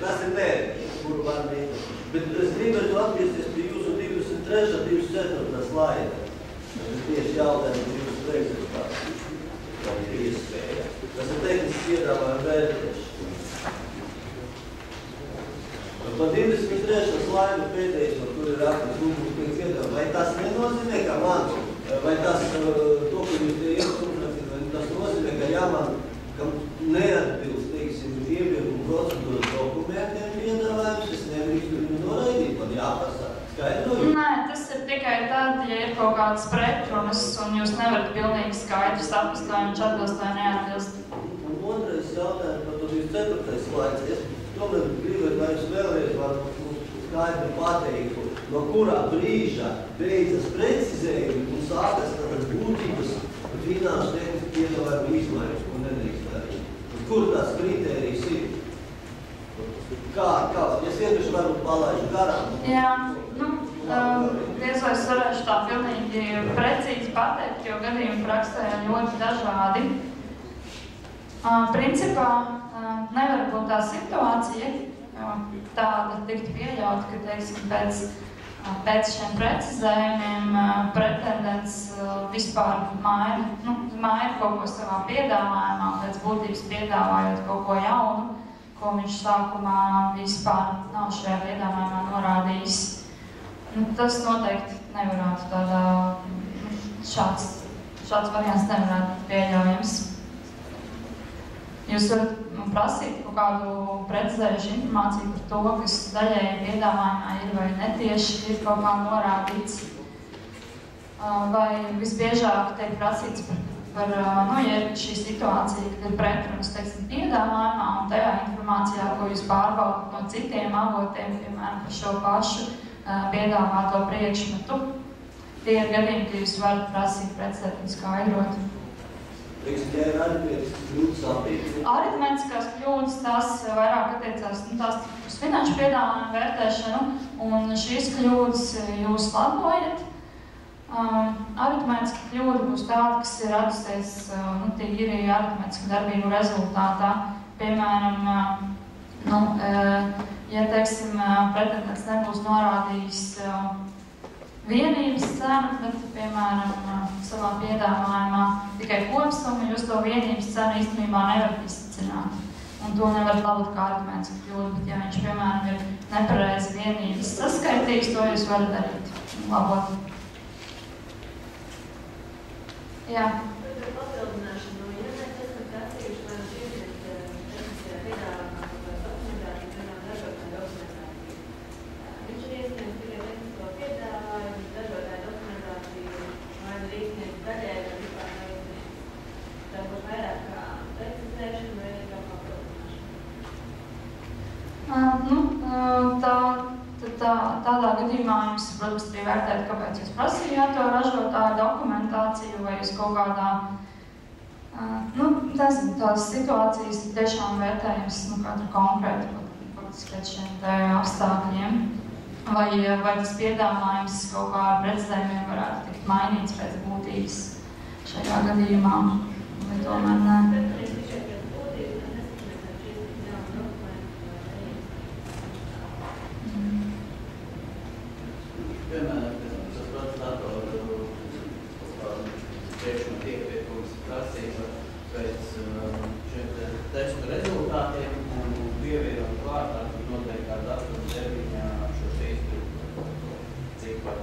Tas ir mērķis, kuru var mērķis. Bet es gribētu atgriezties pie jūsu 23. 24. slaida. Tas tieši jautājums jūsu prezervāciju. Tā ir iespēja. Tas ir tehniski piedāvājuma vērtēšana. Par 23. slaidu pētējumā, kur ir raksts lūgums tiek piedāvājuma, vai tas nenozīmē, ka man, vai tas, to, ko jūs te iesūkrat, vai tas nozīmē, ka jāman, ka neatbilst, teiksim, iepirkuma procedūras dokumentiem piedāvājums, es nevarīšu viņu noraidīt, man jāpasaka. Skaidroju? Nē, tas ir tikai tad, ja ir kaut kādas pretrunas un jūs nevarat pilnīgi skaidri saprast, vai viņš atbilst vai neatbilst. Un otrais jautājums par to 24. slaids. Es tomēr gribētu, lai jūs vēlreiz varat skaidri pateiktu, no kurā brīža beidzas precizējumi un sākas tādas būtības finanšu tehniski piedāvājumu izmaiņas, ko nedrīkst darīt. Kur tās kritērijas ir? Kā? Es vienkārši varu palaižu garām. Jā, nu, diez vai es varēšu tā pilnīgi precīzi pateikt, jo gadījumi praksē ir ļoti dažādi. Principā nevar būt tā situācija, tāda tikt pieļaut, ka, teiksim, pēc šiem precizējumiem pretendents vispār maina kaut ko savā piedāvājumā, pēc būtības piedāvājot kaut ko jaunu, ko viņš sākumā vispār nav šajā piedāvājumā norādījis. Tas noteikti nevarētu tādā, šāds variants nevarētu būt pieļaujams. Jūs varat prasīt kaut kādu precizējušu informāciju par to, kas daļēji piedāvājumā ir vai netieši ir kaut kā norādīts. Vai visbiežāk tiek prasīts par ja ir šī situācija, kad ir pretrunas, teiksim, piedāvājumā un tajā informācijā, ko jūs pārbaudat no citiem avotiem, piemēram, par šo pašu piedāvāto priekšmetu. Tie ir gadījumi, ka jūs varat prasīt precizēt un skaidrot. Aritmētiskās kļūdas, tās vairāk attiecās uz finanšu piedāvājumu vērtēšanu, un šīs kļūdas jūs labojat. Aritmētiska kļūda būs tāda, kas ir radusies tīri aritmētiska darbību rezultātā. Piemēram, ja, teiksim, pretendents nebūs norādījis vienības cenu, bet, piemēram, savā piedāvājumā tikai kopsumu, jūs to vienības cenu īstenībā nevarat izsacināt. Un to nevarat labot kā aritmētiska kļūda, bet ja viņš, piemēram, ir nepareizi vienības saskaitījis, to jūs varat darīt un labot. Jā. Papildināšanu, ja mēs esam prasījuši, lai mums iesniegt tehniskajā piedāvājumā kaut kādu dokumentāciju, piemēram, ražotāju dokumentāciju. Viņš ir iesniegts tikai tehnisko piedāvājumu, ražotāju dokumentāciju, vai ir iesniegts daļēji, vai vispār nav iesniegts. Tā būs vairāk kā precizēšana vai kā papildināšana. Tādā gadījumā jums, protams, arī vērtēt, kāpēc jūs prasījāt to ražotāju dokumentāciju, vai jūs kaut kādā, nezinu, tās situācijas tiešām vērtējums, katru konkrētu, pēc šiem te apstākļiem, vai tas piedāvājums kaut kā ar precedējumiem varētu tikt mainīts pēc būtības šajā gadījumā, vai tomēr nē. Piemēram, tas pats datoru priekšnotiekums prasība pēc šiem testu rezultātiem un pievienot klāt noteiktā datuma termiņā šo izpildu ciklu.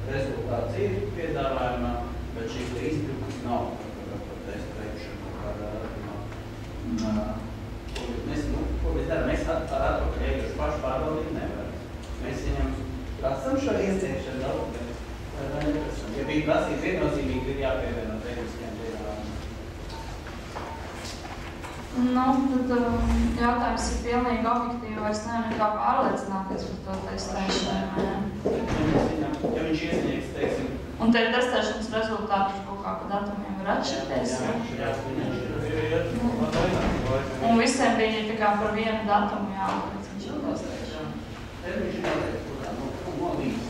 Rezultāts ir piedāvājumā, bet šīs izpildes nav par testu veikšanu kādā radumā. Ko mēs darām? Mēs atpakaļ ējuši pašu pārbaudīt nevaram. Mēs viņam prasam šo iesniegšanu dokumentu, vai neprasam. Ja bija prasība viennozīmīgi, ir jāpievieno tehniskiem piedāvājumiem. Tad jautājums ir pilnīgi objektīvi, vai es nevaru kā pārliecināties par to testēšanu. Ja viņš iesniegs, teiksim... Un te testēšanas rezultāti kaut kā pa datumiem var atšķirties? Un visiem bija tā kā par vienu datumu jāpēc viņš jau testēšanu. Viņš ir jāteikt, kurā nolīdz.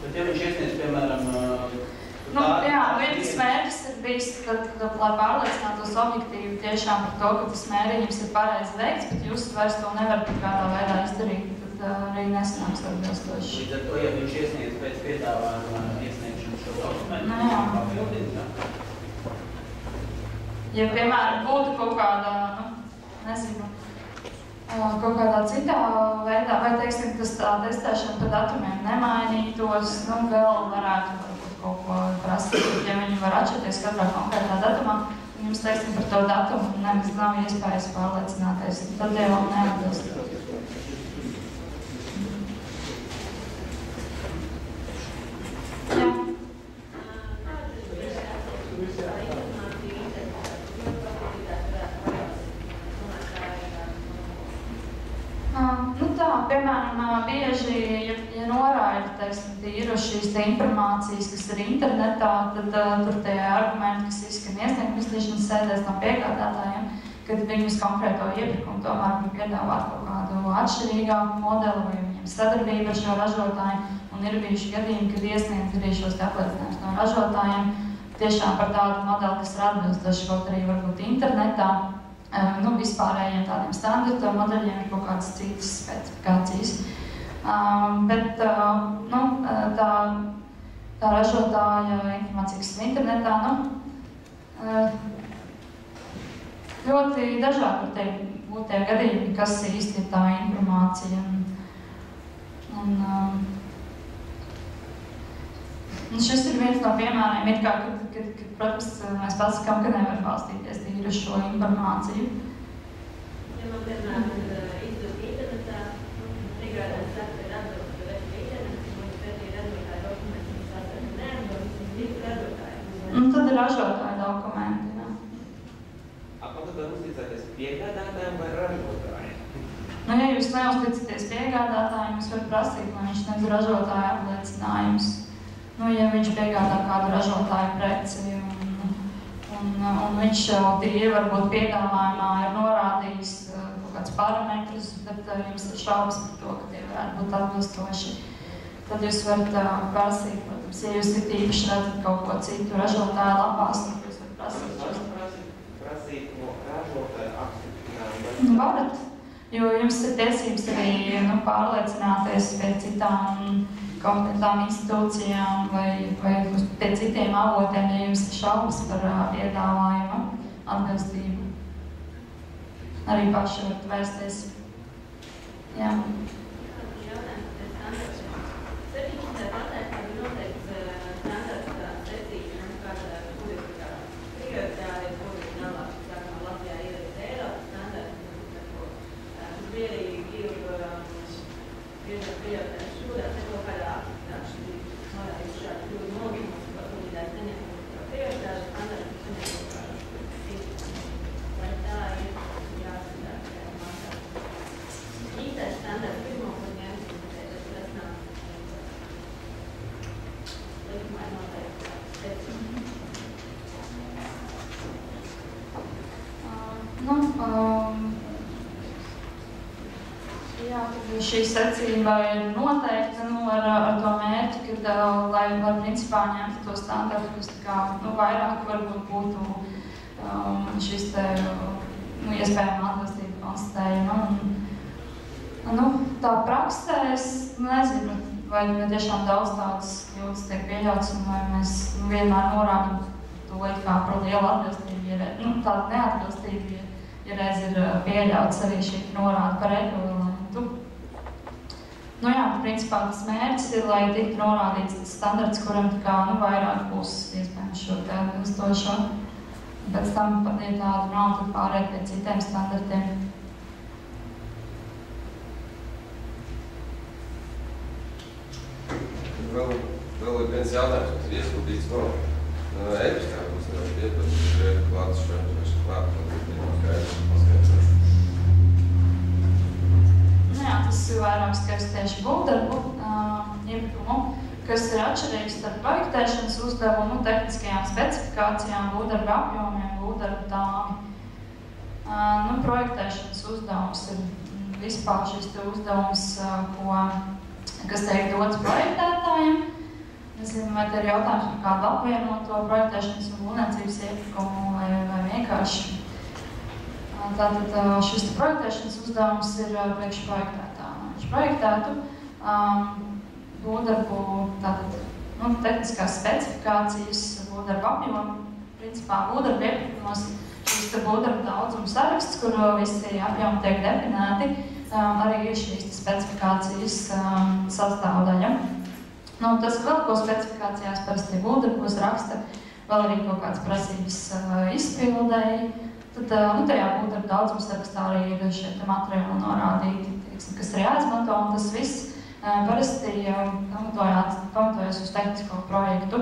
Bet ja viņš iesniedz, piemēram, viens mērķis ir bijis, lai pārliecinātos objektīvi tiešām par to, ka tas mērījums ir pareizi veikts, bet jūs vairs to nevarat kādā veidā izdarīt, tad arī nesanāks atbilstoši. Līdz ar to, ja viņš iesniedz pēc piedāvājuma iesniegšanu šo dokumentu, papildina, ja, piemēram, būtu kaut kādā, nezinu, kaut kādā citā veidā, vai, teiksim, tas tā testēšana pa datumiem nemainītos, vēl varētu varbūt kaut ko prasīt, ja viņi var atšķirties katrā konkrētā datumā, un jums, teiksim, par to datumu nemaz nav iespējas pārliecināties, tad jau neatbilst. Jā. Piemēram, bieži, ja noraida, teiksim, tīru šīs informācijas, kas ir internetā, tad tur tie argumenti, kas izskan iesnieguma izdarīšanas sēdēs no piegādātājiem, kad viņi uz konkrēto iepirkumu tomēr var piedāvāt kaut kādu atšķirīgāku modeli vai viņiem sadarbību ar šo ražotāju, un ir bijuši gadījumi, kad iesniedz arī šos apliecinājumus no ražotājiem tiešām par tādu modeli, kas ir atbilstoši kaut arī varbūt internetā. Vispārējiem tādiem standarta modeļiem ir kaut kādas citas specifikācijas. Bet tā ražotāja informācija, kas ir internetā, ļoti dažādi var būt tie gadījumi, kas īsti ir tā informācija. Un šis ir viens no piemēriem, ir kā, kad protams, mēs pats sakām, ka nevar balstīties tīri uz šo informāciju. Ja man, piemēram, izdod internetā, piegādājums saka, ir atbilst, ka veids internets, un tad ir ražotāja dokumenti, kas sasaka neatbilst, un ir ražotāja. Un tad ir ražotāja dokumenti, jā. Ko tad var uzticēties piegādātājiem vai ražotājiem? Ja jūs neusticaties piegādātājiem, jūs varat prasīt, lai viņš sniedz ražotāja apliecinājumus. Ja viņš piegādā kādu ražotāju preci un viņš tīri varbūt piedāvājumā ir norādījis kaut kāds parametrus, bet jums ir šaubas par to, ka tie varētu būt atbilstoši. Tad jūs varat prasīt, protams, ja jūs īpaši redzat kaut ko citu ražotāju lapās, tad jūs varat prasīt. Prasīt no ražotāja apstiprinājumu? Varat, jo jums ir tiesības arī pārliecināties pie citām kompetentām institūcijām vai pie citiem avotiem, ja jums ir šaubas par piedāvājumu atbilstību. Arī paši varat vērsties. Jā. Jautājums par standartiem. 17. pantā ir noteikts standarta secīšana, kāda publiskā prioritāte, publiski nalāks, sākumā Latvijā ir Eiropas standarti. Tas bija arī prioritāte šūdās, kaut kādā apstiprināšana norādīts šādi ļoti nolīgumus, ka publidājas neņem prioritāšu standartu, neņem vai tā ir jāsadāk mantā. šī secība ir noteikta ar to mērķi, ka, lai var principā ņemt to standartu, kas vairāk varbūt būtu šis te iespējama atbilstība konstatējuma. Tā praksē es nezinu, vai tiešām daudz tādas kļūdas tiek pieļautas, un vai mēs vienmēr norādam to kā par lielu atbilstību, tāda neatbilstība, ja reiz ir pieļauts arī šī norāda par ekvivalentu. Principā tas mērķis ir, lai tiktu norādīts standarts, kuram vairāk būs iespējams šo te atbilstošo. Pēc tam, ja tādu nav, tad pārēt pie citiem standartiem. Vēl ir viens jautājums, kas ir ieskūtīts no e-pastā, kas ir klāts šeit klāt. Tas ir vairāk skars tieši būvdarbu iepirkumu, kas ir atšķirīgs starp projektēšanas uzdevumu, tehniskajām specifikācijām, būvdarbu apjomiem, būvdarbu tāmi. Projektēšanas uzdevums ir vispār šis te uzdevums, kas tiek dots projektētājiem. Nezinu, vai te ir jautājums par kādu apvienoto projektēšanas un būvniecības iepirkumu vai vienkārši. Tātad šis projektēšanas uzdevums ir priekšprojektētā. Viņš projektētu būvdarbu, tehniskās specifikācijas, būvdarbu apjomu, principā būvdarbu iepirkumos šis būvdarbu daudzuma saraksts, kur visi apjomi tiek definēti, arī ir šīs specifikācijas sastāvdaļa. Tas vēl ko specifikācijās parasti būvdarbos raksta, vēl arī kaut kāds prasības izpildēji. Tad tajā būvdarbu daudzuma sarakstā arī ir šie materiāli norādīti, kas ir jāizmanto, un tas viss parasti pamatojas uz tehnisko projektu,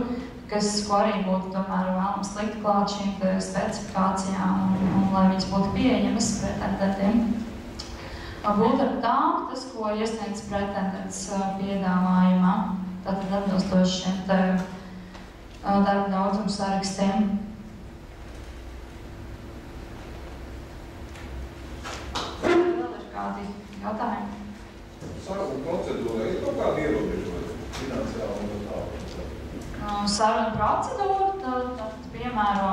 ko arī būtu tomēr vēlams likt klāt šīm specifikācijām, un lai viņas būtu pieejamas pretendentiem. Būvdarbu tāma, tas, ko iesniedz pretendents piedāvājumā, tātad atbilstoši šiem darba daudzuma sarakstiem. Kādi jautājumi? Saruna procedūra ir kaut kāda ierobežojuma finansiāli un tālāk? Saruna procedūra, tad piemēro,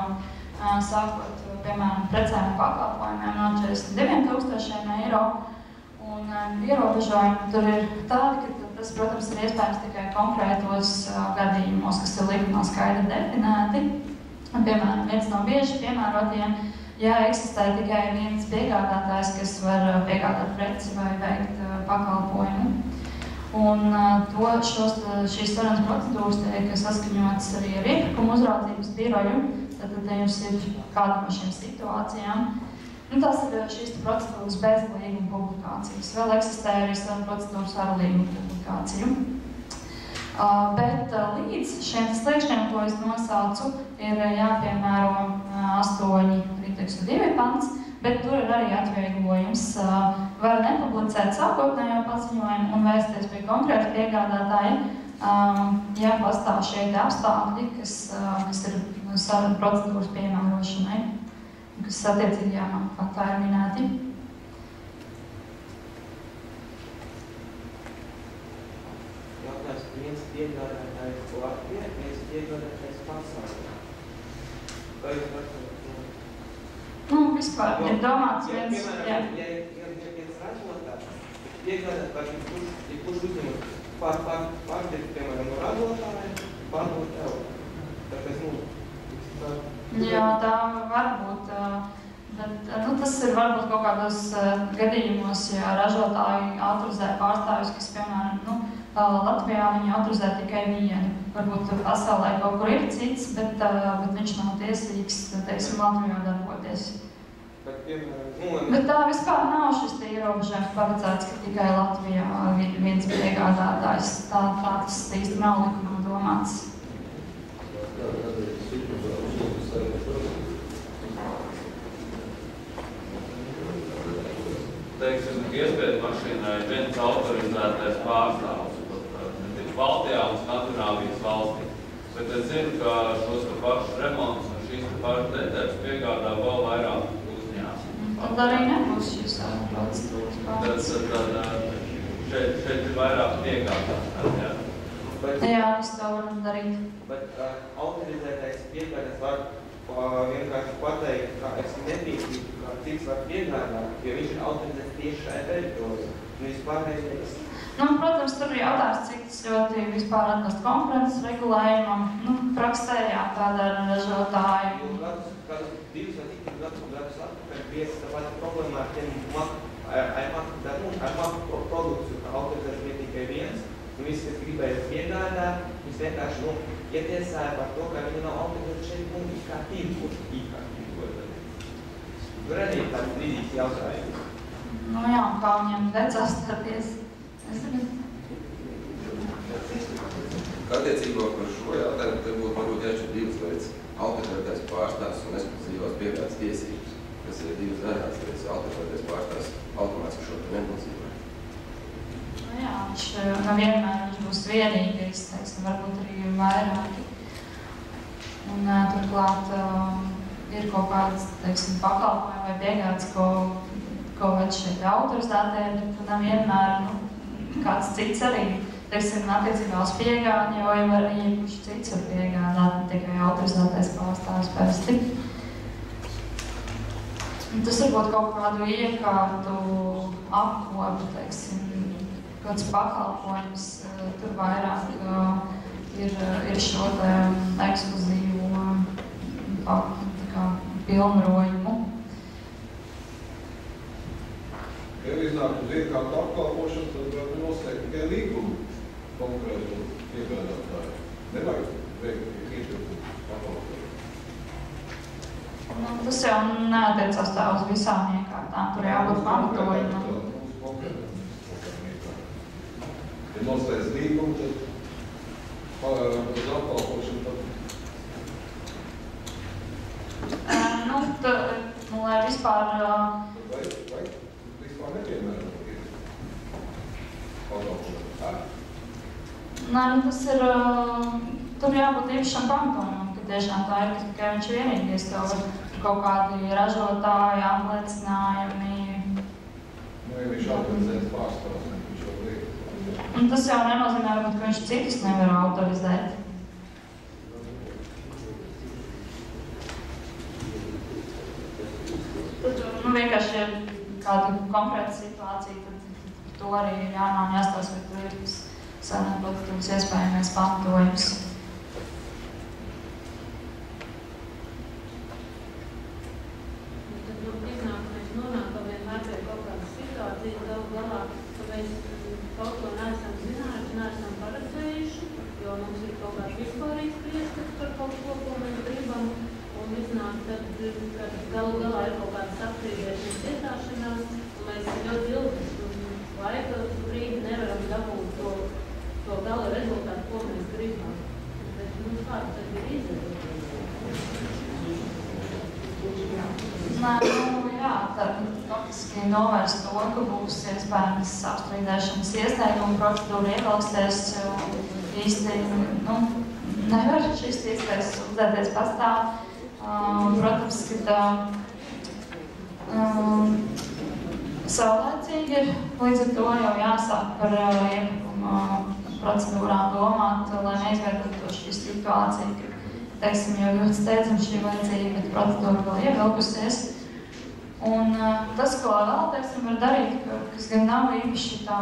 sākot, piemēram, precēm un pakalpojumiem no 42 000 eiro. Un ierobežojumi tur ir tādi, ka tas, protams, ir iespējams tikai konkrētos gadījumos, kas ir likumā skaidri definēti. Piemēram, viens no bieži piemērotiem, ja eksistē tikai viens piegādātājs, kas var piegādāt preci vai veikt pakalpojumu. Un šīs sarunas procedūras tiek saskaņotas arī ar iepirkumu uzraudzības biroju, tad jums ir kāda no šīm situācijām. Tas ir šīs procedūras bez līguma publikācijas. Vēl eksistē arī saruna procedūras ar līguma publikāciju. Bet līdz šiem sliekšņiem, ko es nosaucu, ir jāpiemēro 8.2 pants, bet tur ir arī atvieglojums. Var nepublicēt sākotnējo paziņojumu un vērsties pie konkrēta piegādātāja, ja pastāv šie apstākļi, kas ir saruna procedūras piemērošanai, kas attiecīgajā pantā ir minēti. Jautājums, viens piegādātājs Latvijā, viens piegādātājs pasaulē. Vai jūs varat? Vispār ir domāts viens... Piemēram, ja viens ražotājs piegādātājs, kurš uzņemas pārdēļ, piemēram, no ražotāja, pārdot tev. Tāpēc, Jā, tā var būt. Bet, tas ir varbūt kaut kādos gadījumos, ja ražotāji autorizē pārstāvjus, kas, piemēram, Latvijā viņi autorizē tikai vienu. Varbūt pasaulē kaut kur ir cits, bet viņš nav tiesīgs, teiksim, Latvijā darboties. Bet tā vispār nav šis ierobežojums paredzēts, ka tikai Latvijā ir viens piegādātājs. Tā tas īsti nav likumā domāts. Teiksim, iespējas mašīnai ir viens autorizētais pārstāvs, Baltijā un Skandināvijas valstī. Bet es zinu, ka šos pašus remontus un šīs pašas detaļas piegādā vēl vairāk uzņēmumu. Tad arī nebūs šīs procedūras pārstāvs. šeit ir vairāk piegādātāji, jā. Jā, es to varu darīt. Bet autorizētais piegādājs var vienkārši pateikt, ka es nepiekrītu, ka cits var piegādāt, jo viņš ir autorizēts tieši šajā teritorijā. Vispārreiz protams, tur ir jautājums, cik tas ļoti vispār atbilst konkurences regulējumam. Praksē jā, tāda ir ražotāja. Kādus 2 vai 3 gadus atpakaļ bija tā pati problēma ar tiem maku produkciju, ka autorizēts bija tikai viens. Visi, kas gribēja piegādāt, viņš vienkārši ietiesāja par to, ka viņi nav autorizēti šeit kā tirgu. Tur arī tāds brīdīgs jautājums. Jā, kā viņiem vecās starpies. Attiecībā par šo jautājumu, te būtu varbūt jāšķir 2 lietas. Autorizētais pārstāvs un ekskluzīvās piegādes tiesības, kas ir 2 dažādas lietas. Autorizētais pārstāvs automātiski šo te nenozīmē. Jā, viņš vienmēr būs vienīgais, teiksim, varbūt arī vairāki. Un turklāt ir kaut kāds, teiksim, pakalpojumi vai piegādes, ko veic šeit autorizētie, bet vienmēr kāds cits arī, teiksim, attiecībā uz piegādi, jo jau arī kurš cits var piegādāt, ne tikai autorizētais pārstāvs parasti. Tas varbūt kaut kādu iekārtu apkopu, teiksim, kāds pakalpojums, tur vairāk ir šo te ekskluzīvo pilnrojumu. Ja iznāk uz iekārtu apkalpošanu, tad var noslēgt tikai līgumu konkrētu piegādātāju. Nevajag veikt iepirkumu pakalpojumu. Tas jau neatiecās tā uz visām iekārtām, tur jābūt pamatojumam. Ja noslēdz līgumu, tad pārāk uz apkalpošanu, tad... Lai vispār... Vai vispār nepiemēram pakalpošanu? Tas ir... Tur jābūt īpašam pamatojumam, ka tiešām tā ir tikai viņš vienīgais. Tev var kaut kādi ražotāji, apliecinājumi. Ja viņš autorizēts pārstāvs, viņš var liekt. Tas jau nenozīmē, ka viņš citus nevar autorizēt. Vienkārši ir kāda konkrēta situācija, tad to arī ir jānāk jāstāsta, vai tur ir tas sanākotums iespējamais pamatojums. Tad iznāk, mēs nonākam vienmēr pie kaut kādas situācijas galu galā, ka mēs kaut ko neesam zinājuši, neesam paredzējuši, jo mums ir kaut kāds vispārīgs priekšstats par kaut ko mēs gribam. Un iznāk tad, kad galu galā ir kaut kādas apstrīdēšanas iestāšanās, un mēs ļoti ilgi laika brīdi nevaram dabūt to gala rezultātu, ko mēs gribam. Bet kāds tad ir izdarīt? Jā, tad faktiski novērst to, ka būs iespējams apstrīdēšanas iesnieguma procedūra ievilksties, jo īsti nevar šis iespējas uzdēties pastāv. Protams, ka saulēcīgi ir līdz ar to jau jāsāk par iepirkuma procedūrām domāt, lai neizveidotu šī situācija, ka, teiksim, jau ļoti steidzami šī vajadzība, bet procedūra vēl ievilkusies. Un tas, ko vēl, teiksim, var darīt, kas gan nav īpaši tā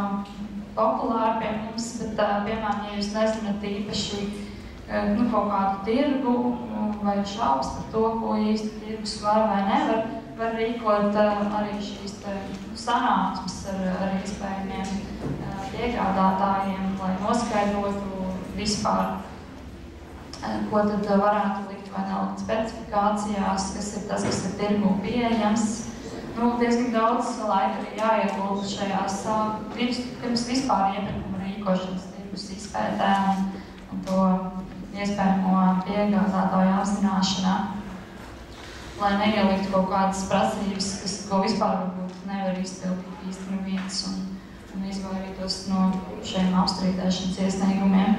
populāri pie mums, bet, piemēram, ja jūs nezināt īpaši kaut kādu tirgu vai šaubas par to, ko īsti tirgus var vai nevar, var rīkot arī šīs sanāksmes ar iespējamiem piegādātājiem, lai noskaidrotu vispār, ko tad varētu likt vai nelikt specifikācijās, kas ir tas, kas ir tirgu pieejams. Diezgan daudz laika arī jāiegulda šajās pirms vispār iepirkuma rīkošanas tirgus izpētē un to iespējamo piegādātāju apzināšanā, lai neieliktu kaut kādas prasības, ko vispār varbūt nevar izpildīt īsti neviens un izvairītos no šiem apstrīdēšanas iesniegumiem.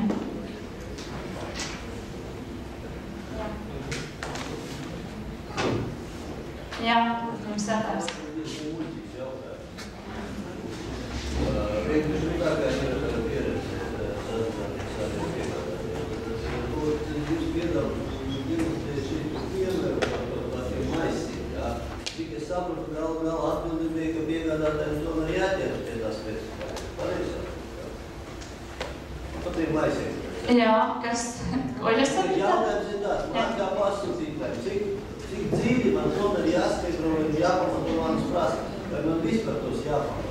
Jā, jums jautājums. tiem maisiem. Jā, kas, ko jūs sakat? Jautājums ir tāds, man kā pasūtītājiem, cik dzīvi man tomēr jāskaidro un jāpamato manas prasības, vai man vispār tos jāpamato?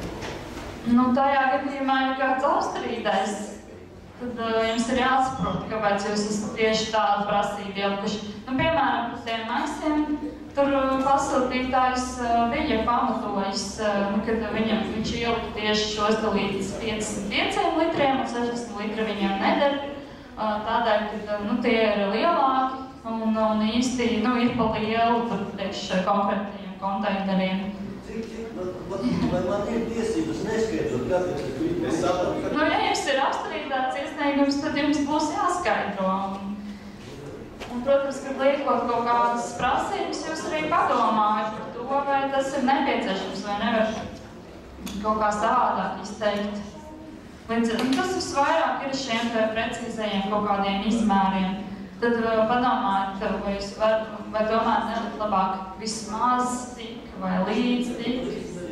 Nu, tajā gadījumā, ja kāds apstrīdēs, tad jums ir jāsaprot, kāpēc jūs esat tieši tādu prasību ielikuši. Nu, piemēram, par tiem maisiem, tur pasūtītājs bija pamatojis, kad viņš ielika tieši šos līdz 55 litriem un 60 litri viņiem neder. Tādēļ, ka tie ir lielāki un īsti ir pa lielu tur tieši konkrētajiem konteineriem. Vai man ir tiesības neskaidrot, kāpēc es gribu? Es saprotu, ka... Ja jums ir apstrīdēts iesniegums, tad jums būs jāskaidro. Un, protams, kad liekot kaut kādas prasības, jūs arī padomājat par to, vai tas ir nepieciešams, vai nevar kaut kā savādāk izteikt. Tas visvairāk ir šiem precīzajiem kaut kādiem izmēriem. Tad padomājiet, vai jūs vai domājat nelikt labāk vismaz tik, vai līdz tik,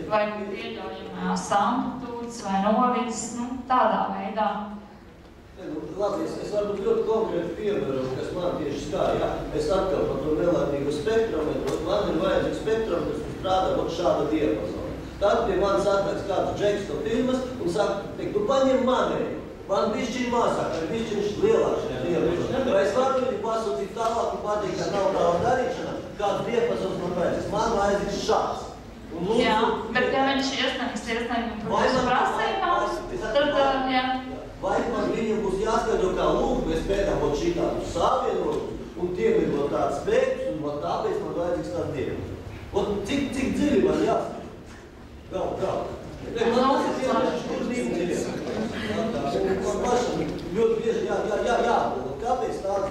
vai pieļaujamās amplitūdas, vai novidzes, tādā veidā. Labi, es varbūt ļoti konkrēti piemēru, kas man tieši stāja. Es atkal par to relatīvu spektrometru. Man ir vajadzīgs spektrometrs, kas strādā šāda diapazona. Tad pie manis atnāks kāds džeks no firmas un saka, tu paņem manēju. Man bišķiņ mazāk, vai bišķiņš lielāks šajā diapazonā. Vai es varu viņu pasūtīt tālāk un pateikt, ka nav tāda darīšana, kāds diapazons man vajadzīgs. Man vajadzīgs šāds. Jā, bet ja viņš iesniegs iesniegumu par visu prasībām, tad, jā. Vai man viņam būs jāskaidro, kā lūk, mēs pētām ot šitādu savienotus, un tiem ir ot tāds spēks, un tāpēc man vajadzīgs tāds diapazons. Cik dziļi man jāskaidro? Gal. Man tas ir vienkārši kursnību dziļi. Man pašam ļoti bieži jābūt. Kāpēc tāds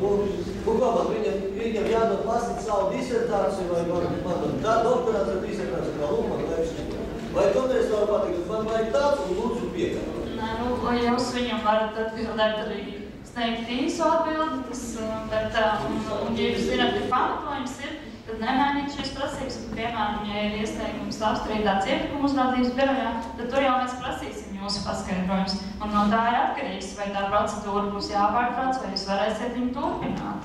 būs? Viņam jādod lasīt savu disertāciju, vai man tā doktorāts ar disertāciju, kā lūk, man vajag šķiet. Vai tomēr es varu pateikt, man vajag tāds un lūdzu piekāpāt? Nē, jūs viņam varat atbildēt arī sniegt īsu atbildi, bet, un ja jūs zināt, ka pamatojums ir, tad nemainīt šīs prasības. Piemēram, ja ir iesniegums apstrīdēts iepirkuma uzraudzības birojā, tad tur jau mēs prasīsim jūsu paskaidrojums. Un no tā ir atkarīgs, vai tā procedūra būs jāpārtrauc, vai jūs varēsiet viņu turpināt.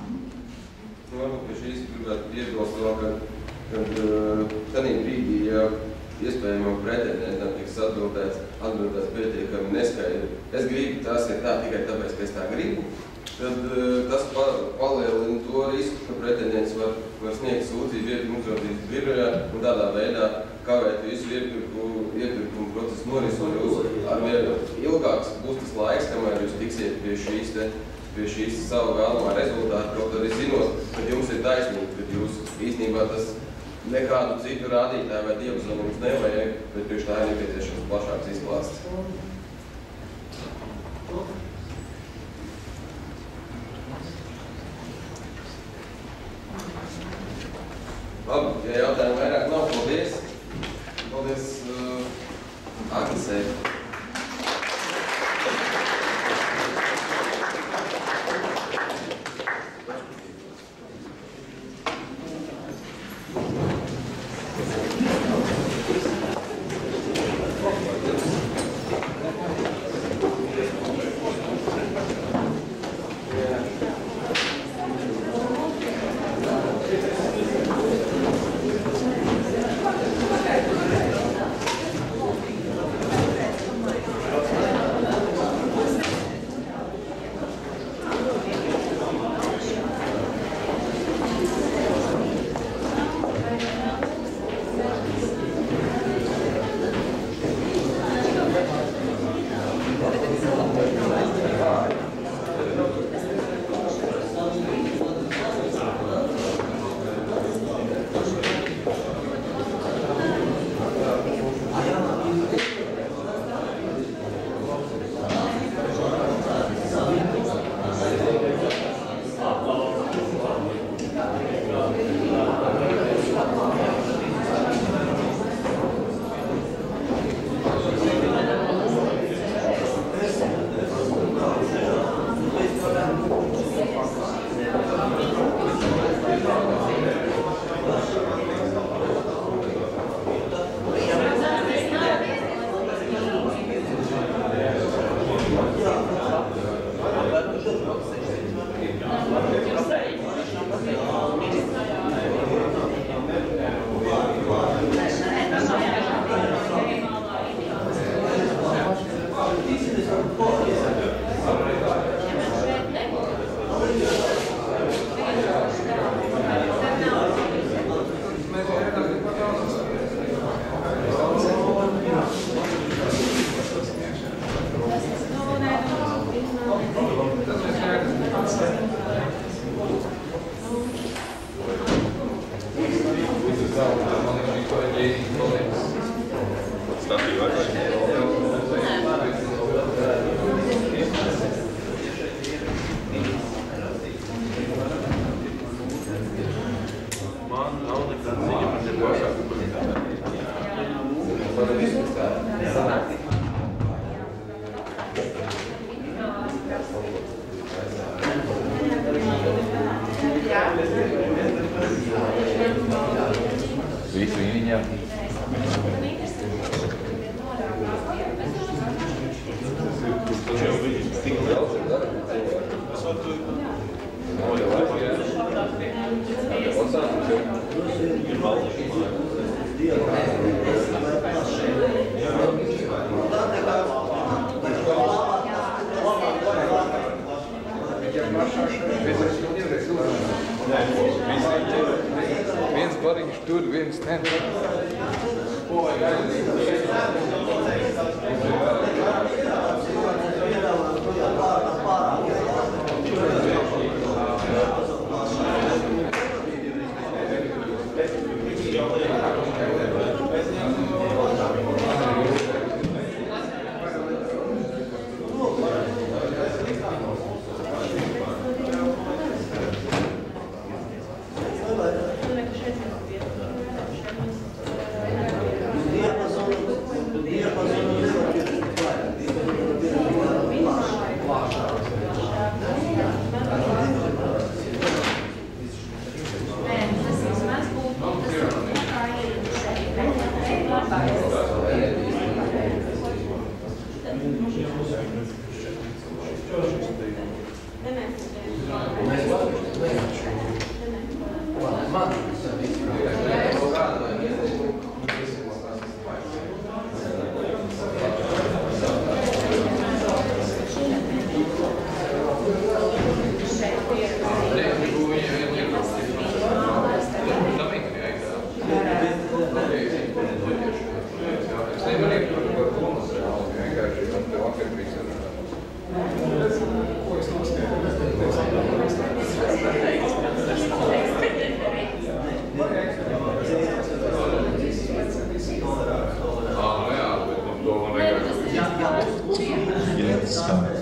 Varbūt pie šīs gribētu piebilst vēl, kad tādā brīdī, ja iespējamo pretendentam tiks atbildēts pietiekami neskaidri. Es gribu, tas ir tā tikai tāpēc, ka es tā gribu. Tad tas palielina to risku, ka pretendents var sniegt sūdzību iepirkuma uzraudzības birojā un tādā veidā kavēt visu iepirkumu procesu norisu, un jūs arvien ilgāks būs tas laiks, kamēr jūs tiksiet pie šīs savu vēlamā rezultātu, kaut arī zinot, ka jums ir taisnība, ka jūs īstenībā tas nekādu citu rādītāju vai diapazonu jums nevajag, bet priekš tā ir nepieciešams plašāks izklāsts. Labi, ja jautājumu vairāk nav, paldies. Paldies Agnesei. Jā. Viens bariņš tur, viens ne. Yes.